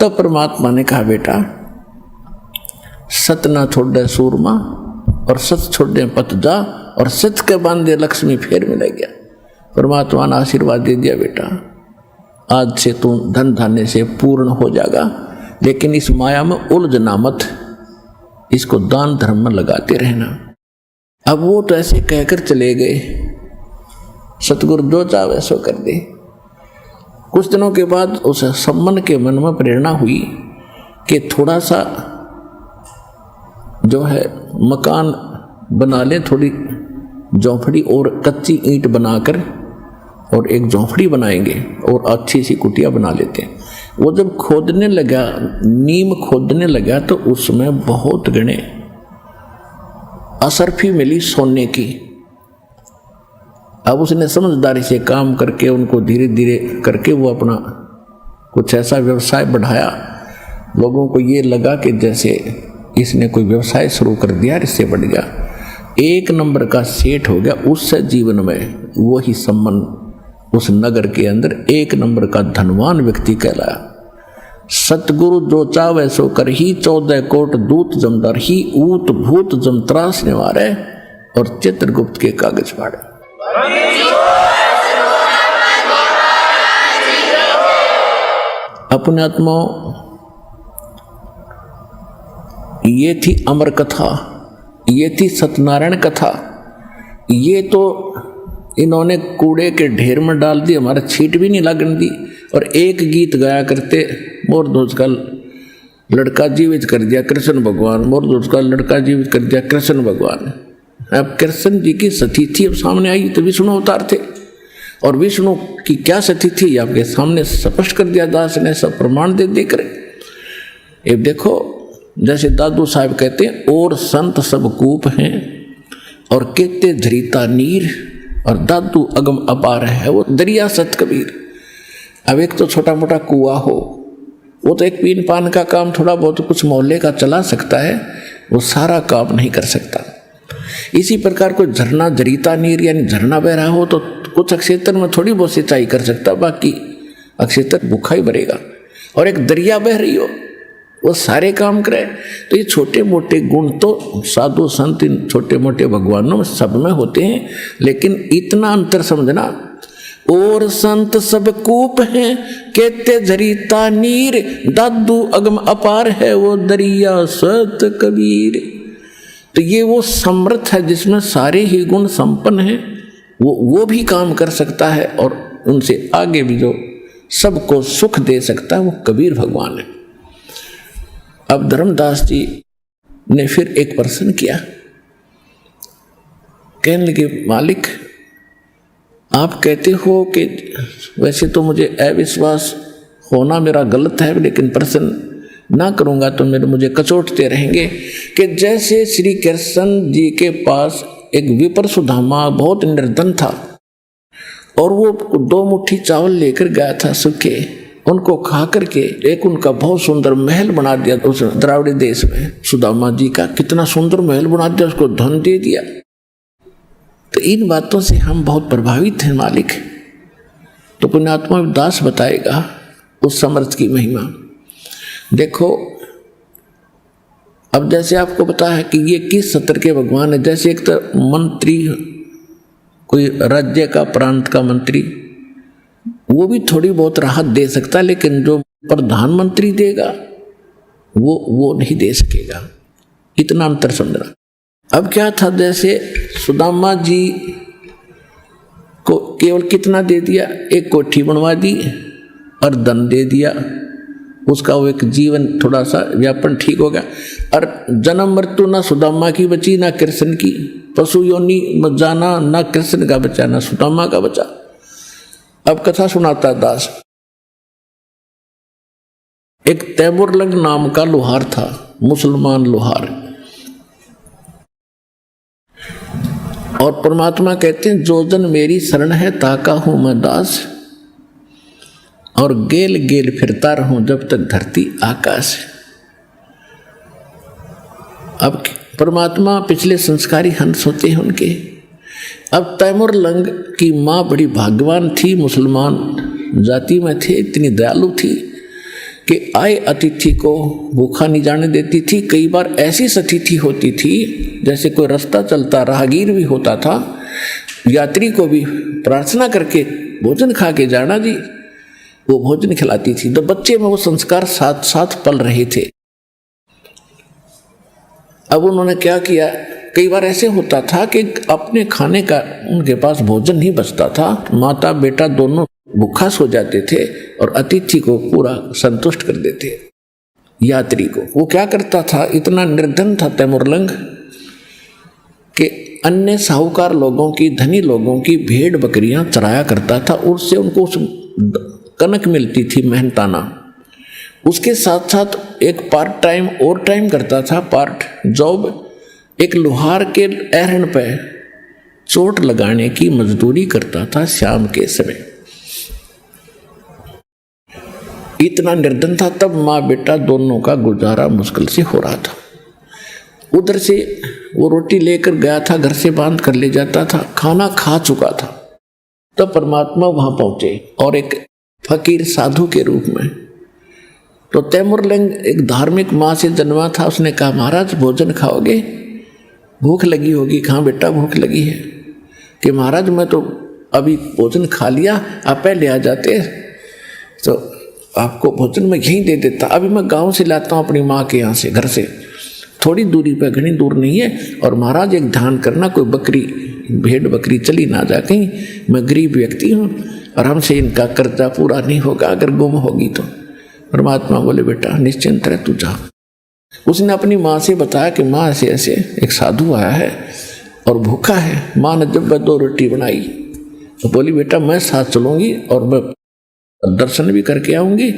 तो परमात्मा ने कहा बेटा सत ना छोड़े सूरमा, और सत छोड़े पत जा, और सत के बांधे लक्ष्मी फेर मिल गया। परमात्मा ने आशीर्वाद दे दिया बेटा आज से तू धन धान्य से पूर्ण हो जाएगा, लेकिन इस माया में उलझना मत, इसको दान धर्म में लगाते रहना। अब वो तो ऐसे कहकर चले गए, सतगुरु जो चाहे सो कर दे। कुछ दिनों के बाद उस सम्मन के मन में प्रेरणा हुई कि थोड़ा सा जो है मकान बना ले, थोड़ी झोंपड़ी और कच्ची ईंट बनाकर, और एक झोंपड़ी बनाएंगे और अच्छी सी कुटिया बना लेते हैं। वो जब खोदने लगा, नीम खोदने लगा, तो उसमें बहुत गणे असरफी मिली सोने की। अब उसने समझदारी से काम करके उनको धीरे धीरे करके वो अपना कुछ ऐसा व्यवसाय बढ़ाया, लोगों को ये लगा कि जैसे इसने कोई व्यवसाय शुरू कर दिया, इससे बढ़ गया, 1 नंबर का सेठ हो गया। उससे जीवन में वही सम्मान उस नगर के अंदर 1 नंबर का धनवान व्यक्ति कहलाया। सतगुरु जो चावे सो कर ही, 14 कोट दूत जमदार ही, ऊत भूत जम त्रास निवारे, और चित्रगुप्त के कागज फाड़े। अपने आत्मा, ये थी अमर कथा, ये थी सत्यनारायण कथा। ये तो इन्होंने कूड़े के ढेर में डाल दी, हमारा छीट भी नहीं लगने दी। और एक गीत गाया करते, मोर दोस्त का लड़का जीवित कर दिया कृष्ण भगवान, मोर दोस्त का लड़का जीवित कर दिया कृष्ण भगवान। अब कृष्ण जी की सतीथि अब सामने आई तो विष्णु अवतार थे, और विष्णु की क्या सतीथि आपके सामने स्पष्ट कर दिया दास ने, सब प्रमाण दे देकर। ये देखो, जैसे दादू साहब कहते हैं, और संत सब कूप हैं और कहते धरीता नीर, और दादू अगम अपार है वो दरिया सत कबीर। अब एक तो छोटा मोटा कुआ हो, वो तो एक पीन पान का काम थोड़ा बहुत कुछ मोहल्ले का चला सकता है, वो सारा काम नहीं कर सकता। इसी प्रकार कोई झरना जरीता नीर यानी झरना बह रहा हो तो कुछ क्षेत्र में थोड़ी बहुत सिंचाई कर सकता, बाकी क्षेत्र भूखा ही भरेगा। और एक दरिया बह रही हो, वो सारे काम करे। तो ये छोटे मोटे गुण तो साधु संत इन छोटे मोटे भगवानों में सब में होते हैं, लेकिन इतना अंतर समझना, और संत सब कूप हैं कहते झरीता नीर, दादू अगम अपार है वो दरिया सत कबीर। तो ये वो समर्थ है जिसमें सारे ही गुण संपन्न हैं, वो भी काम कर सकता है, और उनसे आगे भी जो सबको सुख दे सकता है वो कबीर भगवान है। अब धर्मदास जी ने फिर एक प्रश्न किया, कहने लगे मालिक आप कहते हो कि वैसे तो मुझे अविश्वास होना मेरा गलत है, लेकिन प्रश्न ना करूंगा तो मुझे कचोटते रहेंगे कि जैसे श्री कृष्ण जी के पास एक विपर सुदामा बहुत निर्धन था, और वो 2 मुट्ठी चावल लेकर गया था सूखे, उनको खा करके एक उनका बहुत सुंदर महल बना दिया उस द्राविड़ देश में। सुदामा जी का कितना सुंदर महल बना दिया, उसको धन दे दिया। तो इन बातों से हम बहुत प्रभावित हैं मालिक। तो पुण्यात्मा दास बताएगा उस समर्थ की महिमा। देखो, अब जैसे आपको पता है कि ये किस सत्र के भगवान है। जैसे एक तो मंत्री, कोई राज्य का प्रांत का मंत्री, वो भी थोड़ी बहुत राहत दे सकता है, लेकिन जो प्रधानमंत्री देगा वो नहीं दे सकेगा। इतना अंतर समझना। अब क्या था, जैसे सुदामा जी को केवल कितना दे दिया, एक कोठी बनवा दी और धन दे दिया, उसका वो एक जीवन थोड़ा सा व्यापन ठीक हो गया। और जन्म मृत्यु ना सुदामा की बची ना कृष्ण की, पशु योनि में जाना ना कृष्ण का बचा ना सुदामा का बचा। अब कथा सुनाता दास। एक तैमुरलंग नाम का लोहार था, मुसलमान लोहार, और परमात्मा कहते हैं जो जन मेरी शरण है ताका हूं मैं दास, और गेल गेल फिरता रहूं जब तक धरती आकाश। अब परमात्मा पिछले संस्कारी हंस होते हैं उनके। अब तैमुरलंग की माँ बड़ी भाग्यवान थी, मुसलमान जाति में थे, इतनी दयालु थी कि आए अतिथि को भूखा नहीं जाने देती थी। कई बार ऐसी सतिथि होती थी, जैसे कोई रास्ता चलता राहगीर भी होता था, यात्री को भी प्रार्थना करके भोजन खा के जाना जी, वो भोजन खिलाती थी। तो बच्चे में वो संस्कार साथ साथ पल रहे थे। अब उन्होंने क्या किया, कई बार ऐसे होता था कि अपने खाने का उनके पास भोजन नहीं बचता था, माता बेटा दोनों भूखा सो जाते थे और अतिथि को पूरा संतुष्ट कर देते यात्री को। वो क्या करता था, इतना निर्धन था तैमुरलंग कि अन्य साहूकार लोगों की, धनी लोगों की भेड़ बकरियां चराया करता था, उससे उनको कनक मिलती थी मेहनताना। उसके साथ साथ एक पार्ट टाइम और टाइम करता था, पार्ट जॉब, एक लोहार के एहरन पे चोट लगाने की मजदूरी करता था शाम के समय। इतना निर्धन था, तब माँ बेटा दोनों का गुजारा मुश्किल से हो रहा था। उधर से वो रोटी लेकर गया था, घर से बांध कर ले जाता था, खाना खा चुका था, तब परमात्मा वहां पहुंचे और एक फकीर साधु के रूप में। तो तैमुरलंग एक धार्मिक माँ से जन्मा था। उसने कहा महाराज भोजन खाओगे, भूख लगी होगी। कहाँ बेटा भूख लगी है? कि महाराज मैं तो अभी भोजन खा लिया, आप पहले आ जाते तो आपको भोजन मैं यहीं दे देता। अभी मैं गांव से लाता हूँ अपनी माँ के यहाँ से, घर से थोड़ी दूरी पर, घनी दूर नहीं है। और महाराज एक ध्यान करना, कोई बकरी भेड़ बकरी चली ना जा कहीं, मैं गरीब व्यक्ति हूँ और हमसे इनका कर्जा पूरा नहीं होगा अगर गुम होगी तो। परमात्मा बोले बेटा निश्चिंत रह, तू जा। उसने अपनी माँ से बताया कि माँ ऐसे ऐसे एक साधु आया है और भूखा है। माँ ने जब 2 रोटी बनाई तो बोली बेटा मैं साथ चलूँगी और मैं दर्शन भी करके आऊँगी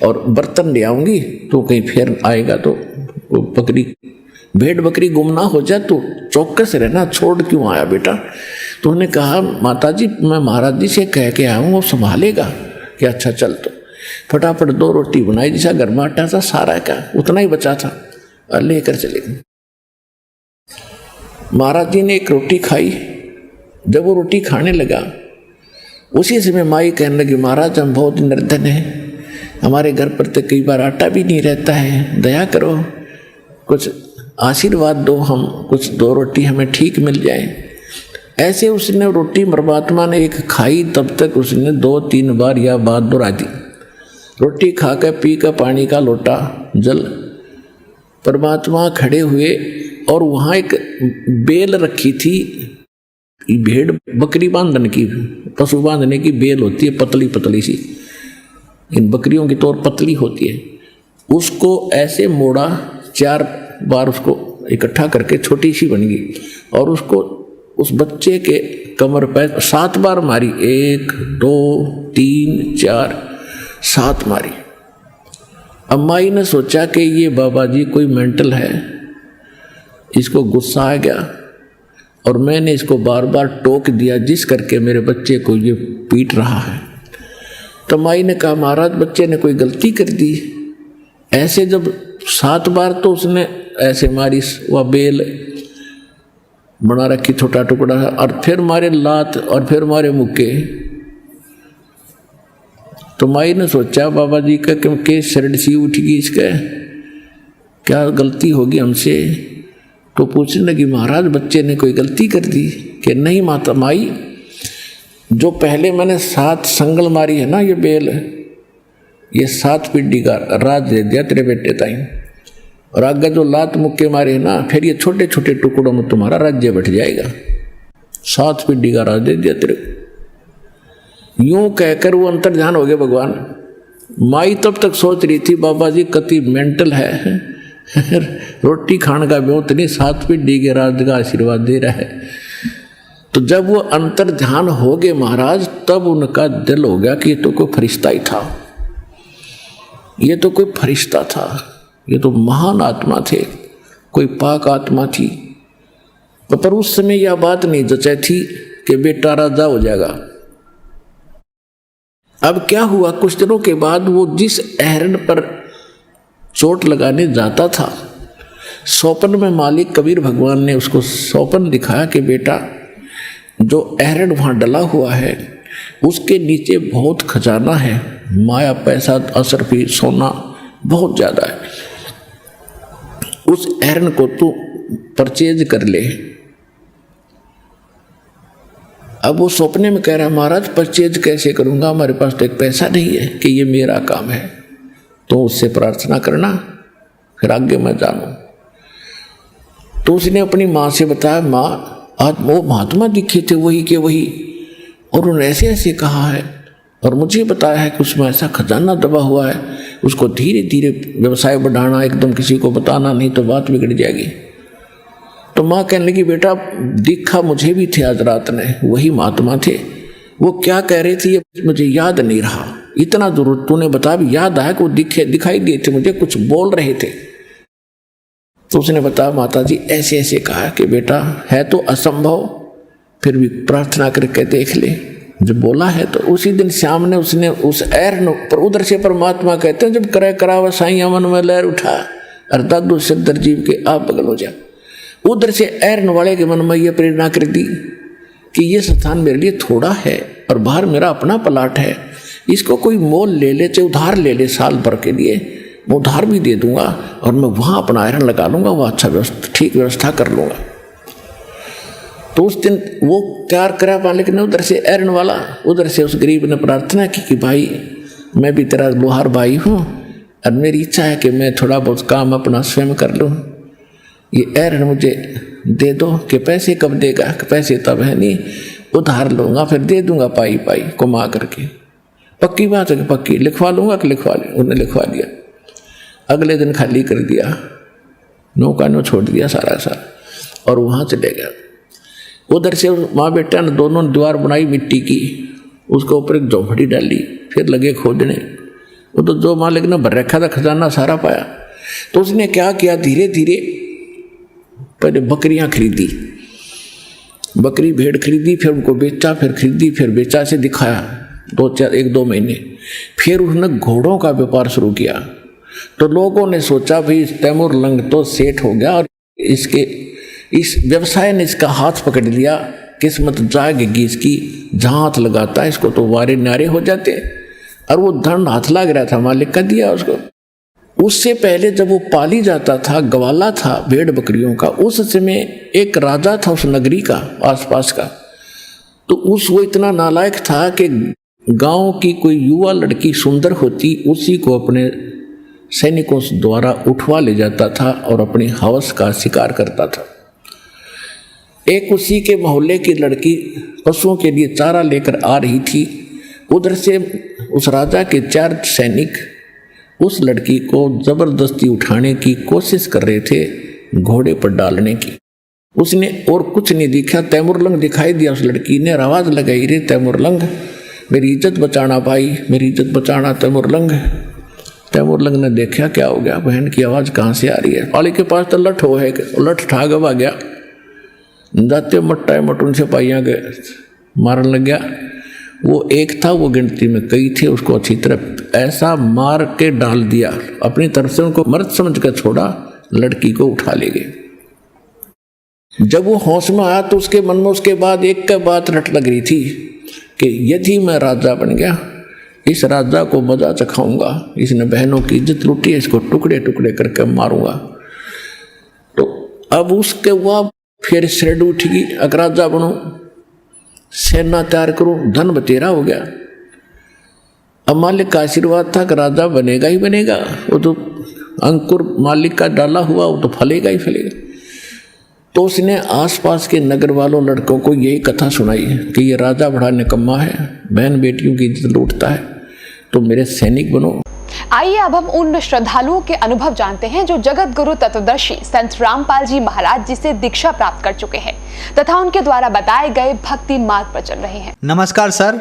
और बर्तन ले आऊँगी, तो कहीं फिर आएगा तो बकरी भेड़ बकरी गुम ना हो जाए, तो चौकस रहना, छोड़ क्यों आया बेटा? तो उन्होंने कहा माताजी मैं महाराज जी से कह के आया हूँ, वो संभालेगा। कि अच्छा चल। तो फटाफट 2 रोटी बनाई, जैसा घर में आटा था सारा का उतना ही बचा था और लेकर चले गए। महाराज जी ने एक रोटी खाई। जब वो रोटी खाने लगा उसी समय माई कहने लगी महाराज हम बहुत निर्धन हैं, हमारे घर पर तो कई बार आटा भी नहीं रहता है, दया करो, कुछ आशीर्वाद दो, हम कुछ 2 रोटी हमें ठीक मिल जाए। ऐसे उसने रोटी परमात्मा ने एक खाई, तब तक उसने 2-3 बार यह बात दोहरा दी। रोटी खाकर पी का पानी का लोटा जल। परमात्मा खड़े हुए और वहाँ एक बेल रखी थी, भेड़ बकरी बांधने की, पशु बांधने की बेल होती है पतली पतली सी, इन बकरियों की तौर पतली होती है। उसको ऐसे मोड़ा, 4 बार उसको इकट्ठा करके छोटी सी बन गई और उसको उस बच्चे के कमर पर 7 बार मारी। 1 2 3 4 7 मारी। अम्माई ने सोचा कि ये बाबा जी कोई मेंटल है, इसको गुस्सा आ गया और मैंने इसको बार बार टोक दिया जिस करके मेरे बच्चे को ये पीट रहा है। तो माई ने कहा महाराज बच्चे ने कोई गलती कर दी। ऐसे जब 7 बार तो उसने ऐसे मारी, वह बेल बना रखी छोटा टुकड़ा, और फिर मारे लात और फिर मारे मुक्के। तो माई ने सोचा बाबा जी का क्योंकि शरण सी उठ गई, इसका क्या गलती होगी हमसे। तो पूछने लगी महाराज बच्चे ने कोई गलती कर दी? कि नहीं माता माई, जो पहले मैंने 7 संगल मारी है ना ये बेल, ये 7 पीढ़ी का राज दे दिया तेरे बेटे ताई, और आगे जो लात मुक्के मारे ना फिर ये छोटे छोटे टुकड़ों में तुम्हारा राज्य बैठ जाएगा। 7 पीढ़ी का राज दे दिया तेरे। यूं कहकर वो अंतर्ध्यान हो गए भगवान। माई तब तक सोच रही थी बाबा जी कति मेंटल है, रोटी खाने का बहुत नहीं, 7 पीढ़ी के राज का आशीर्वाद दे रहा है। तो जब वो अंतर्ध्यान हो गए महाराज, तब उनका दिल हो गया कि ये तो कोई फरिश्ता ही था, ये तो कोई फरिश्ता था, ये तो महान आत्मा थे, कोई पाक आत्मा थी। पर उस समय यह बात नहीं जचाई थी कि बेटा राजा हो जाएगा। अब क्या हुआ, कुछ दिनों के बाद वो जिस अहरण पर चोट लगाने जाता था, स्वप्न में मालिक कबीर भगवान ने उसको स्वप्न दिखाया कि बेटा जो अहरण वहाँ डला हुआ है उसके नीचे बहुत खजाना है, माया पैसा असरफी सोना बहुत ज़्यादा है, उस अहरण को तू परचेज कर ले। अब वो सपने में कह रहा महाराज परचेज कैसे करूँगा, हमारे पास तो एक पैसा नहीं है कि ये मेरा काम है, तो उससे प्रार्थना करना फिर आगे मैं जानूँ। तो उसने अपनी माँ से बताया माँ आज वो महात्मा दिखे थे वही के वही, और उन्होंने ऐसे ऐसे कहा है और मुझे बताया है कि उसमें ऐसा खजाना दबा हुआ है, उसको धीरे धीरे व्यवसाय बढ़ाना, एकदम किसी को बताना नहीं तो बात बिगड़ जाएगी। तो माँ कहने लगी बेटा दिखा मुझे भी थे आज रात में, वही महात्मा थे, वो क्या कह रहे थे ये मुझे याद नहीं रहा, इतना जरूर तूने बता भी याद आया कि वो दिखाई दिए थे मुझे, कुछ बोल रहे थे। तो उसने बताया माता जी ऐसे ऐसे कहा कि बेटा है तो असंभव, फिर भी प्रार्थना करके देख ले, जब बोला है। तो उसी दिन शाम ने उसने उस ऐर पर उधर से परमात्मा कहते हैं जब करे करावा साईं मन में लहर उठा और दादू सिद्धर जीव के आप बगल हो जा, उधर से ऐरन वाले के मन में यह प्रेरणा कर दी कि ये स्थान मेरे लिए थोड़ा है और बाहर मेरा अपना प्लाट है, इसको कोई मोल ले ले, चाहे उधार ले ले साल भर के लिए, मैं उधार भी दे दूंगा और मैं वहाँ अपना आयरन लगा लूँगा, वो अच्छा ठीक व्यवस्था कर लूँगा। तो उस दिन वो तैयार करा मालिक ने उधर से आयरन वाला, उधर से उस गरीब ने प्रार्थना की कि भाई मैं भी तेरा लोहार भाई हूँ और मेरी इच्छा है कि मैं थोड़ा बहुत काम अपना स्वयं कर लूँ, ये आयरन मुझे दे दो। कि पैसे कब देगा? कि पैसे तब है नहीं, उधार लूँगा फिर दे दूँगा पाई पाई कमा करके। पक्की बात है कि पक्की, लिखवा लूँगा कि लिखवा ले। उन्हें लिखवा दिया, अगले दिन खाली कर दिया, नौका नो छोड़ दिया सारा और वहाँ चले गया। उधर से माँ बेटा ने दोनों दीवार बनाई मिट्टी की, उसके ऊपर एक झोपड़ी डाली, फिर लगे खोदने। वो तो जो मालिक ने भर रखा था खजाना सारा पाया। तो उसने क्या किया, धीरे धीरे पहले बकरियां खरीदी, बकरी भेड़ खरीदी, फिर उनको बेचा, फिर खरीदी, फिर बेचा से दिखाया 1-2 महीने। फिर उसने घोड़ों का व्यापार शुरू किया। तो लोगों ने सोचा भाई तैमूर लंग तो सेठ हो गया और इस व्यवसाय ने इसका हाथ पकड़ लिया, किस्मत जागेगी इसकी, जहाँ हाथ लगाता है इसको तो वारे नारे हो जाते। और वो धन हाथ लग रहा था, मालिक का दिया उसको। उससे पहले जब वो पाली जाता था, गवाला था भेड़ बकरियों का, उस समय एक राजा था उस नगरी का आसपास का। तो वो इतना नालायक था कि गांव की कोई युवा लड़की सुंदर होती, उसी को अपने सैनिकों द्वारा उठवा ले जाता था और अपनी हवस का शिकार करता था। एक उसी के मोहल्ले की लड़की पशुओं के लिए चारा लेकर आ रही थी। उधर से उस राजा के 4 सैनिक उस लड़की को जबरदस्ती उठाने की कोशिश कर रहे थे, घोड़े पर डालने की। उसने और कुछ नहीं दिखा, तैमूरलंग दिखाई दिया उस लड़की ने, आवाज लगाई, रे तैमूरलंग मेरी इज्जत बचाना भाई, मेरी इज्जत बचाना तैमूरलंग। तैमूरलंग ने देखा क्या हो गया, बहन की आवाज़ कहाँ से आ रही है। पाली के पास तो लठ हो है, लठ ठागब आ गया, जाते मट्टा मटून से पाइया गए, मारन लग गया। वो एक था, वो गिनती में कई थे, उसको अच्छी तरह ऐसा मार के डाल दिया, अपनी तरफ से उनको मर्द समझ कर छोड़ा, लड़की को उठा ले गए। जब वो होश में आया तो उसके मन में उसके बाद एक के बात रट लग रही थी कि यदि मैं राजा बन गया, इस राजा को मजा चखाऊंगा, इसने बहनों की इज्जत लूटी है, इसको टुकड़े टुकड़े करके मारूंगा। तो अब उसके हुआ फिर श्रेड उठेगी, अगर राजा बनो, सेना तैयार करो, धन बतेरा हो गया। अब मालिक का आशीर्वाद था कि राजा बनेगा ही बनेगा, वो तो अंकुर मालिक का डाला हुआ, वो तो फलेगा ही फलेगा। तो उसने आसपास के नगर वालों लड़कों को यही कथा सुनाई कि ये राजा बड़ा निकम्मा है, बहन बेटियों की इज्जत लूटता है, तो मेरे सैनिक बनो। आइए अब हम उन श्रद्धालुओं के अनुभव जानते हैं जो जगत गुरु तत्वदर्शी संत रामपाल जी महाराज जी से दीक्षा प्राप्त कर चुके हैं तथा उनके द्वारा बताए गए भक्ति मार्ग पर चल रहे हैं। नमस्कार सर।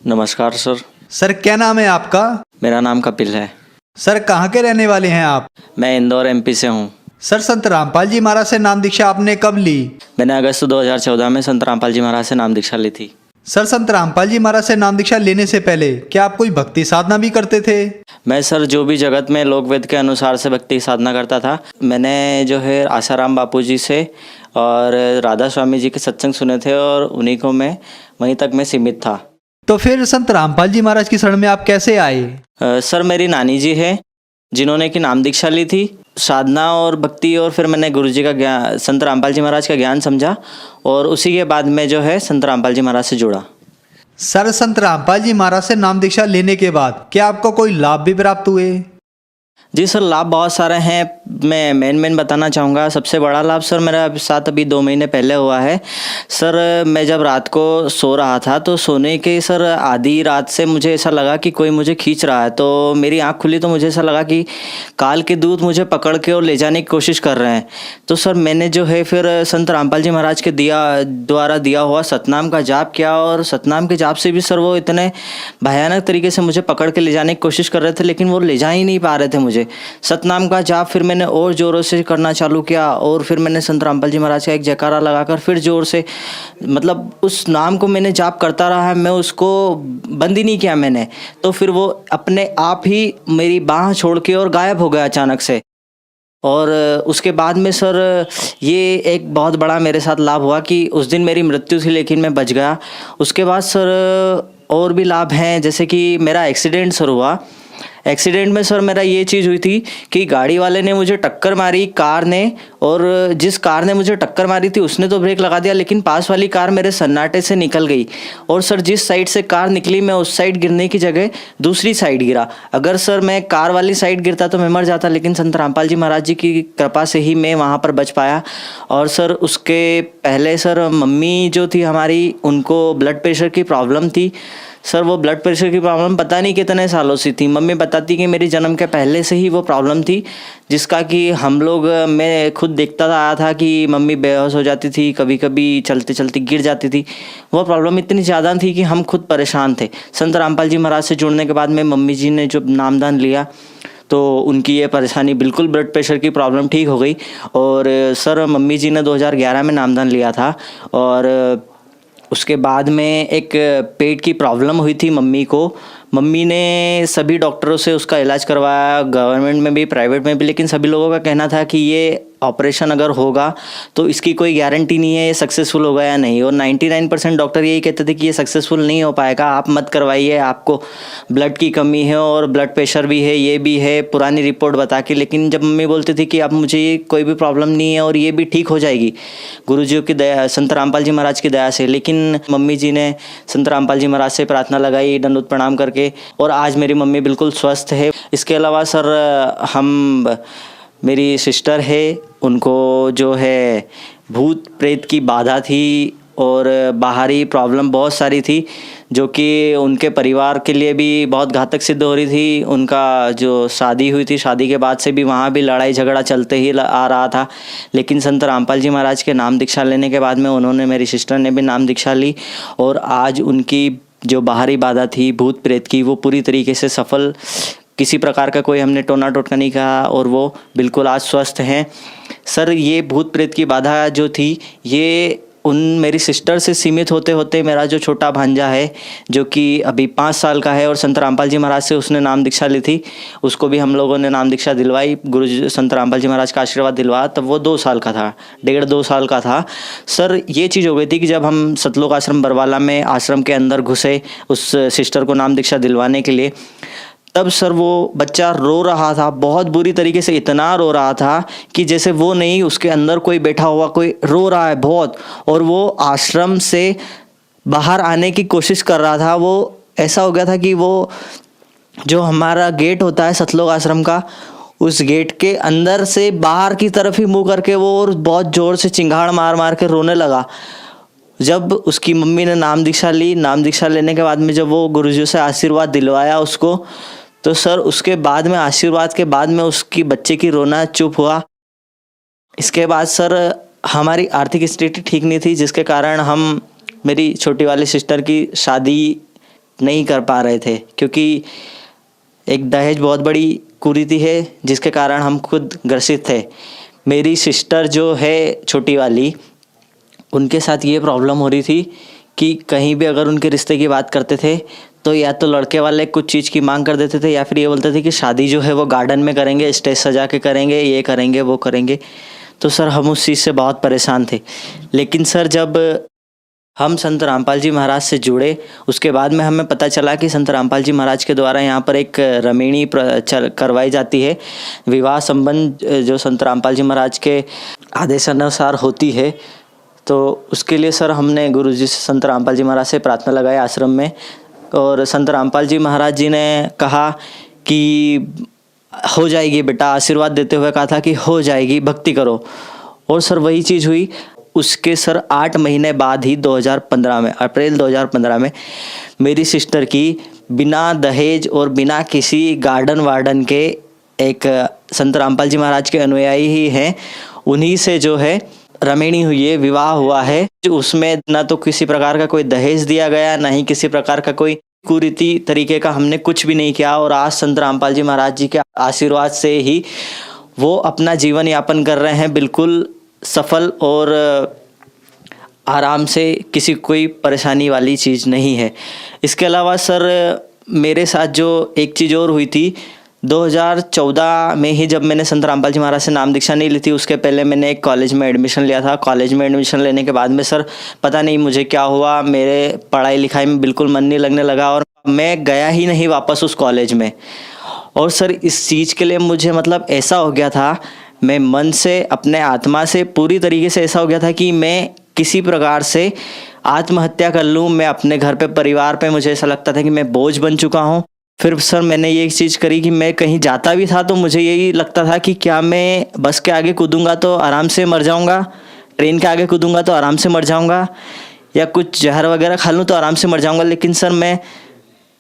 नमस्कार सर। सर क्या नाम है आपका? मेरा नाम कपिल है। सर कहाँ के रहने वाले हैं आप? मैं इंदौर एमपी से हूँ। सर संत रामपाल जी महाराज से नाम दीक्षा आपने कब ली? मैंने अगस्त 2014 में संत रामपाल जी महाराज से नाम दीक्षा ली थी। सर संत रामपाल जी महाराज से नाम दीक्षा लेने से पहले क्या आप कोई भक्ति साधना भी करते थे? मैं सर जो भी जगत में लोकवेद के अनुसार से भक्ति साधना करता था। मैंने जो है आसाराम बापू जी से और राधा स्वामी जी के सत्संग सुने थे और उन्हीं को मैं वहीं तक मैं सीमित था। तो फिर संत रामपाल जी महाराज की शरण में आप कैसे आए? सर मेरी नानी जी है जिन्होंने कि नाम दीक्षा ली थी, साधना और भक्ति, और फिर मैंने गुरु जी का ज्ञान, संत रामपाल जी महाराज का ज्ञान समझा और उसी के बाद में जो है संत रामपाल जी महाराज से जुड़ा। सर संत रामपाल जी महाराज से नाम दीक्षा लेने के बाद क्या आपको कोई लाभ भी प्राप्त हुए? जी सर, लाभ बहुत सारे हैं। मैं मेन बताना चाहूँगा। सबसे बड़ा लाभ सर मेरा साथ अभी 2 महीने पहले हुआ है। सर मैं जब रात को सो रहा था तो सोने के सर आधी रात से मुझे ऐसा लगा कि कोई मुझे खींच रहा है। तो मेरी आँख खुली तो मुझे ऐसा लगा कि काल के दूत मुझे पकड़ के और ले जाने की कोशिश कर रहे हैं। तो सर मैंने जो है फिर संत रामपाल जी महाराज के द्वारा दिया हुआ सतनाम का जाप किया और सतनाम के जाप से भी सर वो इतने भयानक तरीके से मुझे पकड़ के ले जाने की कोशिश कर रहे थे, लेकिन वो ले जा ही नहीं पा रहे थे मुझे। सतनाम का जाप फिर मैंने और जोरों से करना चालू किया और फिर मैंने संत रामपाल जी महाराज का एक जयकारा लगाकर फिर जोर से, मतलब उस नाम को मैंने जाप करता रहा, मैं उसको बंद ही नहीं किया मैंने। तो फिर वो अपने आप ही मेरी बाह छोड़ के और गायब हो गया अचानक से। और उसके बाद में सर ये एक बहुत बड़ा मेरे साथ लाभ हुआ कि उस दिन मेरी मृत्यु थी लेकिन मैं बच गया। उसके बाद सर और भी लाभ हैं, जैसे कि मेरा एक्सीडेंट सर हुआ। एक्सीडेंट में सर मेरा ये चीज़ हुई थी कि गाड़ी वाले ने मुझे टक्कर मारी, कार ने, और जिस कार ने मुझे टक्कर मारी थी उसने तो ब्रेक लगा दिया लेकिन पास वाली कार मेरे सन्नाटे से निकल गई। और सर जिस साइड से कार निकली मैं उस साइड गिरने की जगह दूसरी साइड गिरा। अगर सर मैं कार वाली साइड गिरता तो मैं मर जाता, लेकिन संत रामपाल जी महाराज जी की कृपा से ही मैं वहाँ पर बच पाया। और सर उसके पहले सर मम्मी जो थी हमारी, उनको ब्लड प्रेशर की प्रॉब्लम थी। सर वो ब्लड प्रेशर की प्रॉब्लम पता नहीं कितने सालों से थी। मम्मी बताती कि मेरी जन्म के पहले से ही वो प्रॉब्लम थी, जिसका कि हम लोग, मैं खुद देखता आया था कि मम्मी बेहोश हो जाती थी, कभी कभी चलते चलते गिर जाती थी। वो प्रॉब्लम इतनी ज़्यादा थी कि हम खुद परेशान थे। संत रामपाल जी महाराज से जुड़ने के बाद में मम्मी जी ने जो नामदान लिया तो उनकी ये परेशानी बिल्कुल, ब्लड प्रेशर की प्रॉब्लम ठीक हो गई। और सर मम्मी जी ने 2011 में नामदान लिया था। और उसके बाद में एक पेट की प्रॉब्लम हुई थी मम्मी को। मम्मी ने सभी डॉक्टरों से उसका इलाज करवाया, गवर्नमेंट में भी प्राइवेट में भी, लेकिन सभी लोगों का कहना था कि ये ऑपरेशन अगर होगा तो इसकी कोई गारंटी नहीं है ये सक्सेसफुल होगा या नहीं। और 99% डॉक्टर यही कहते थे कि ये सक्सेसफुल नहीं हो पाएगा, आप मत करवाइए, आपको ब्लड की कमी है और ब्लड प्रेशर भी है, ये भी है, पुरानी रिपोर्ट बता के। लेकिन जब मम्मी बोलती थी कि अब मुझे कोई भी प्रॉब्लम नहीं है और ये भी ठीक हो जाएगी गुरुजी की दया, संत रामपाल जी महाराज की दया से। लेकिन मम्मी जी ने संत रामपाल जी महाराज से प्रार्थना लगाई दंडवत प्रणाम करके, और आज मेरी मम्मी बिल्कुल स्वस्थ है। इसके अलावा सर मेरी सिस्टर है, उनको जो है भूत प्रेत की बाधा थी और बाहरी प्रॉब्लम बहुत सारी थी, जो कि उनके परिवार के लिए भी बहुत घातक सिद्ध हो रही थी। उनका जो शादी हुई थी, शादी के बाद से भी वहाँ भी लड़ाई झगड़ा चलते ही आ रहा था। लेकिन संत रामपाल जी महाराज के नाम दीक्षा लेने के बाद में उन्होंने, मेरी सिस्टर ने भी नाम दीक्षा ली, और आज उनकी जो बाहरी बाधा थी भूत प्रेत की, वो पूरी तरीके से सफल, किसी प्रकार का कोई हमने टोना टोटका नहीं कहा, और वो बिल्कुल आज स्वस्थ हैं। सर ये भूत प्रेत की बाधा जो थी, ये उन मेरी सिस्टर से सीमित होते होते मेरा जो छोटा भांजा है, जो कि अभी 5 साल का है और संत रामपाल जी महाराज से उसने नाम दीक्षा ली थी, उसको भी हम लोगों ने नाम दीक्षा दिलवाई, गुरु जी संत रामपाल जी महाराज का आशीर्वाद दिलवाया। तब वो 2 साल का था, 1.5-2 साल का था। सर ये चीज़ हो गई थी कि जब हम सतलोक आश्रम बरवाला में आश्रम के अंदर घुसे उस सिस्टर को नाम दीक्षा दिलवाने के लिए, तब सर वो बच्चा रो रहा था बहुत बुरी तरीके से, इतना रो रहा था कि जैसे वो नहीं, उसके अंदर कोई बैठा हुआ कोई रो रहा है बहुत, और वो आश्रम से बाहर आने की कोशिश कर रहा था। वो ऐसा हो गया था कि वो जो हमारा गेट होता है सतलोक आश्रम का, उस गेट के अंदर से बाहर की तरफ ही मुँह करके वो और बहुत ज़ोर से चिंगाड़ मार मार के रोने लगा। जब उसकी मम्मी ने नाम दीक्षा ली, नाम दीक्षा लेने के बाद में जब वो गुरुजी से आशीर्वाद दिलवाया उसको, तो सर उसके बाद में, आशीर्वाद के बाद में उसकी बच्चे की रोना चुप हुआ। इसके बाद सर हमारी आर्थिक स्थिति ठीक नहीं थी, जिसके कारण हम मेरी छोटी वाली सिस्टर की शादी नहीं कर पा रहे थे, क्योंकि एक दहेज बहुत बड़ी कुरीति है जिसके कारण हम खुद ग्रसित थे। मेरी सिस्टर जो है छोटी वाली, उनके साथ ये प्रॉब्लम हो रही थी कि कहीं भी अगर उनके रिश्ते की बात करते थे तो या तो लड़के वाले कुछ चीज़ की मांग कर देते थे, या फिर ये बोलते थे कि शादी जो है वो गार्डन में करेंगे, स्टेज सजा के करेंगे, ये करेंगे वो करेंगे। तो सर हम उस चीज़ से बहुत परेशान थे। लेकिन सर जब हम संत रामपाल जी महाराज से जुड़े, उसके बाद में हमें पता चला कि संत रामपाल जी महाराज के द्वारा यहाँ पर एक रमणी करवाई जाती है, विवाह संबंध जो संत रामपाल जी महाराज के आदेशानुसार होती है। तो उसके लिए सर हमने गुरुजी से, संत रामपाल जी महाराज से प्रार्थना लगाई आश्रम में, और संत रामपाल जी महाराज जी ने कहा कि हो जाएगी बेटा, आशीर्वाद देते हुए कहा था कि हो जाएगी, भक्ति करो। और सर वही चीज़ हुई। उसके सर 8 महीने बाद ही 2015 में, अप्रैल 2015 में मेरी सिस्टर की बिना दहेज और बिना किसी गार्डन वार्डन के, एक संत रामपाल जी महाराज के अनुयायी ही हैं, उन्हीं से जो है रमणी हुई है, विवाह हुआ है। उसमें ना तो किसी प्रकार का कोई दहेज दिया गया, ना ही किसी प्रकार का कोई कुरीति तरीके का हमने कुछ भी नहीं किया। और आज संत रामपाल जी महाराज जी के आशीर्वाद से ही वो अपना जीवन यापन कर रहे हैं, बिल्कुल सफल और आराम से, किसी कोई परेशानी वाली चीज़ नहीं है। इसके अलावा सर मेरे साथ जो एक चीज़ और हुई थी, 2014 में ही जब मैंने संत रामपाल जी महाराज से नाम दीक्षा नहीं ली थी, उसके पहले मैंने एक कॉलेज में एडमिशन लिया था। कॉलेज में एडमिशन लेने के बाद में सर पता नहीं मुझे क्या हुआ, मेरे पढ़ाई लिखाई में बिल्कुल मन नहीं लगने लगा और मैं गया ही नहीं वापस उस कॉलेज में। और सर इस चीज़ के लिए मुझे मतलब ऐसा हो गया था, मैं मन से अपने आत्मा से पूरी तरीके से ऐसा हो गया था कि मैं किसी प्रकार से आत्महत्या कर लूँ। मैं अपने घर पे परिवार पे मुझे ऐसा लगता था कि मैं बोझ बन चुका हूँ। फिर सर मैंने ये चीज़ करी कि मैं कहीं जाता भी था तो मुझे यही लगता था कि क्या मैं बस के आगे कूदूंगा तो आराम से मर जाऊंगा, ट्रेन के आगे कूदूंगा तो आराम से मर जाऊंगा, या कुछ जहर वगैरह खा लूँ तो आराम से मर जाऊंगा। लेकिन सर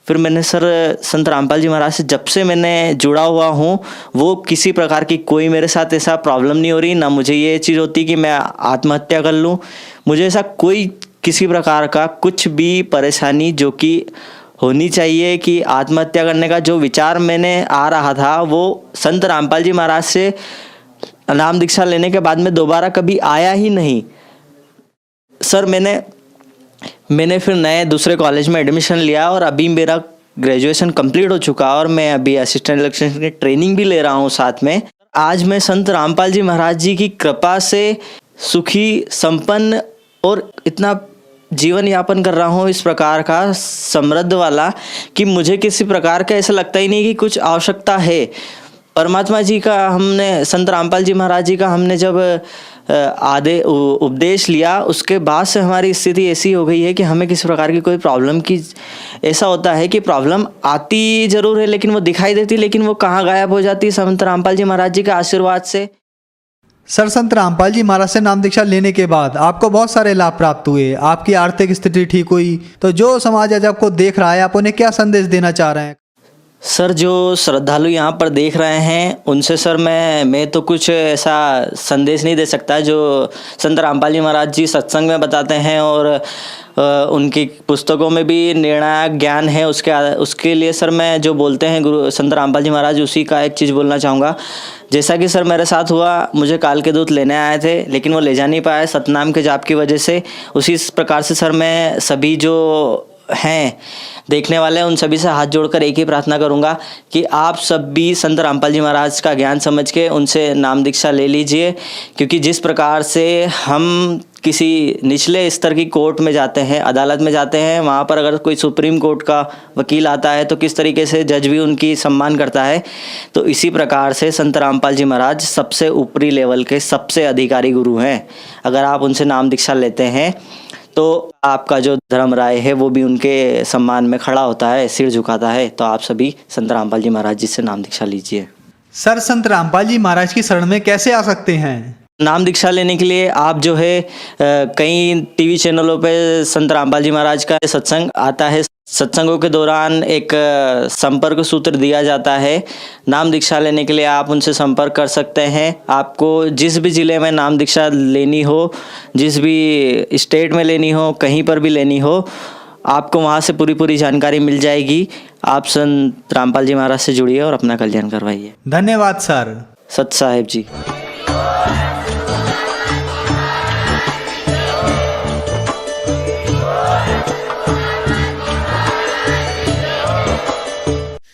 मैंने सर संत रामपाल जी महाराज से जब से मैंने जुड़ा हुआ हूँ, वो किसी प्रकार की कोई मेरे साथ ऐसा प्रॉब्लम नहीं हो रही, ना मुझे ये चीज़ होती कि मैं आत्महत्या कर लूँ। मुझे ऐसा कोई किसी प्रकार का कुछ भी परेशानी जो कि होनी चाहिए कि आत्महत्या करने का जो विचार मैंने आ रहा था, वो संत रामपाल जी महाराज से नाम दीक्षा लेने के बाद में दोबारा कभी आया ही नहीं। सर मैंने फिर नए दूसरे कॉलेज में एडमिशन लिया और अभी मेरा ग्रेजुएशन कंप्लीट हो चुका और मैं अभी असिस्टेंट इलेक्ट्रीशियन की ट्रेनिंग भी ले रहा हूँ साथ में। आज मैं संत रामपाल जी महाराज जी की कृपा से सुखी, संपन्न और इतना जीवन यापन कर रहा हूँ इस प्रकार का समृद्ध वाला कि मुझे किसी प्रकार का ऐसा लगता ही नहीं कि कुछ आवश्यकता है। परमात्मा जी का हमने, संत रामपाल जी महाराज जी का हमने जब आधे उपदेश लिया, उसके बाद से हमारी स्थिति ऐसी हो गई है कि हमें किसी प्रकार की कोई प्रॉब्लम की, ऐसा होता है कि प्रॉब्लम आती ज़रूर है लेकिन वो दिखाई देती, लेकिन वो कहाँ गायब हो जाती है संत रामपाल जी महाराज जी के आशीर्वाद से। सर, संत रामपाल जी महाराज से नाम दीक्षा लेने के बाद आपको बहुत सारे लाभ प्राप्त हुए, आपकी आर्थिक स्थिति ठीक हुई, तो जो समाज आज आपको देख रहा है, आप उन्हें क्या संदेश देना चाह रहे हैं? सर, जो श्रद्धालु यहाँ पर देख रहे हैं उनसे सर मैं तो कुछ ऐसा संदेश नहीं दे सकता जो संत रामपाल जी महाराज जी सत्संग में बताते हैं और उनकी पुस्तकों में भी निर्णायक ज्ञान है। उसके लिए सर मैं जो बोलते हैं गुरु संत रामपाल जी महाराज, उसी का एक चीज़ बोलना चाहूँगा। जैसा कि सर मेरे साथ हुआ, मुझे काल के दूत लेने आए थे लेकिन वो ले जा नहीं पाए सतनाम के जाप की वजह से। उसी प्रकार से सर मैं सभी जो हैं देखने वाले हैं उन सभी से हाथ जोड़कर एक ही प्रार्थना करूंगा कि आप सब भी संत रामपाल जी महाराज का ज्ञान समझ के उनसे नाम दीक्षा ले लीजिए। क्योंकि जिस प्रकार से हम किसी निचले स्तर की कोर्ट में जाते हैं, अदालत में जाते हैं, वहाँ पर अगर कोई सुप्रीम कोर्ट का वकील आता है तो किस तरीके से जज भी उनकी सम्मान करता है, तो इसी प्रकार से संत रामपाल जी महाराज सबसे ऊपरी लेवल के सबसे अधिकारी गुरु हैं। अगर आप उनसे नाम दीक्षा लेते हैं तो आपका जो धर्म राय है वो भी उनके सम्मान में खड़ा होता है, सिर झुकाता है। तो आप सभी संत रामपाल जी महाराज जी से नाम दीक्षा लीजिए। सर, संत रामपाल जी महाराज की शरण में कैसे आ सकते हैं? नाम दीक्षा लेने के लिए आप जो है कई टीवी चैनलों पे संत रामपाल जी महाराज का सत्संग आता है। सत्संगों के दौरान एक संपर्क सूत्र दिया जाता है। नाम दीक्षा लेने के लिए आप उनसे संपर्क कर सकते हैं। आपको जिस भी ज़िले में नाम दीक्षा लेनी हो, जिस भी स्टेट में लेनी हो, कहीं पर भी लेनी हो, आपको वहाँ से पूरी जानकारी मिल जाएगी। आप संत रामपाल जी महाराज से जुड़िए और अपना कल्याण करवाइए। धन्यवाद सर। सत साहेब जी।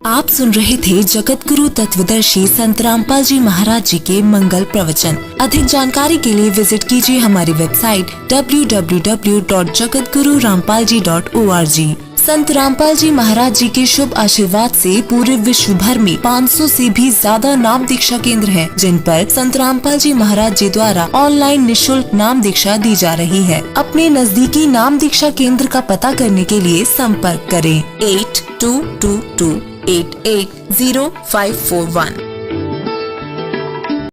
आप सुन रहे थे जगत गुरु तत्वदर्शी संत रामपाल जी महाराज जी के मंगल प्रवचन। अधिक जानकारी के लिए विजिट कीजिए हमारी वेबसाइट www.jagatgururampalji.org। संत रामपाल जी महाराज जी के शुभ आशीर्वाद से पूरे विश्व भर में 500 से भी ज्यादा नाम दीक्षा केंद्र हैं, जिन पर संत रामपाल जी महाराज जी द्वारा ऑनलाइन निशुल्क नाम दीक्षा दी जा रही है। अपने नजदीकी नाम दीक्षा केंद्र का पता करने के लिए संपर्क करें 8222880541।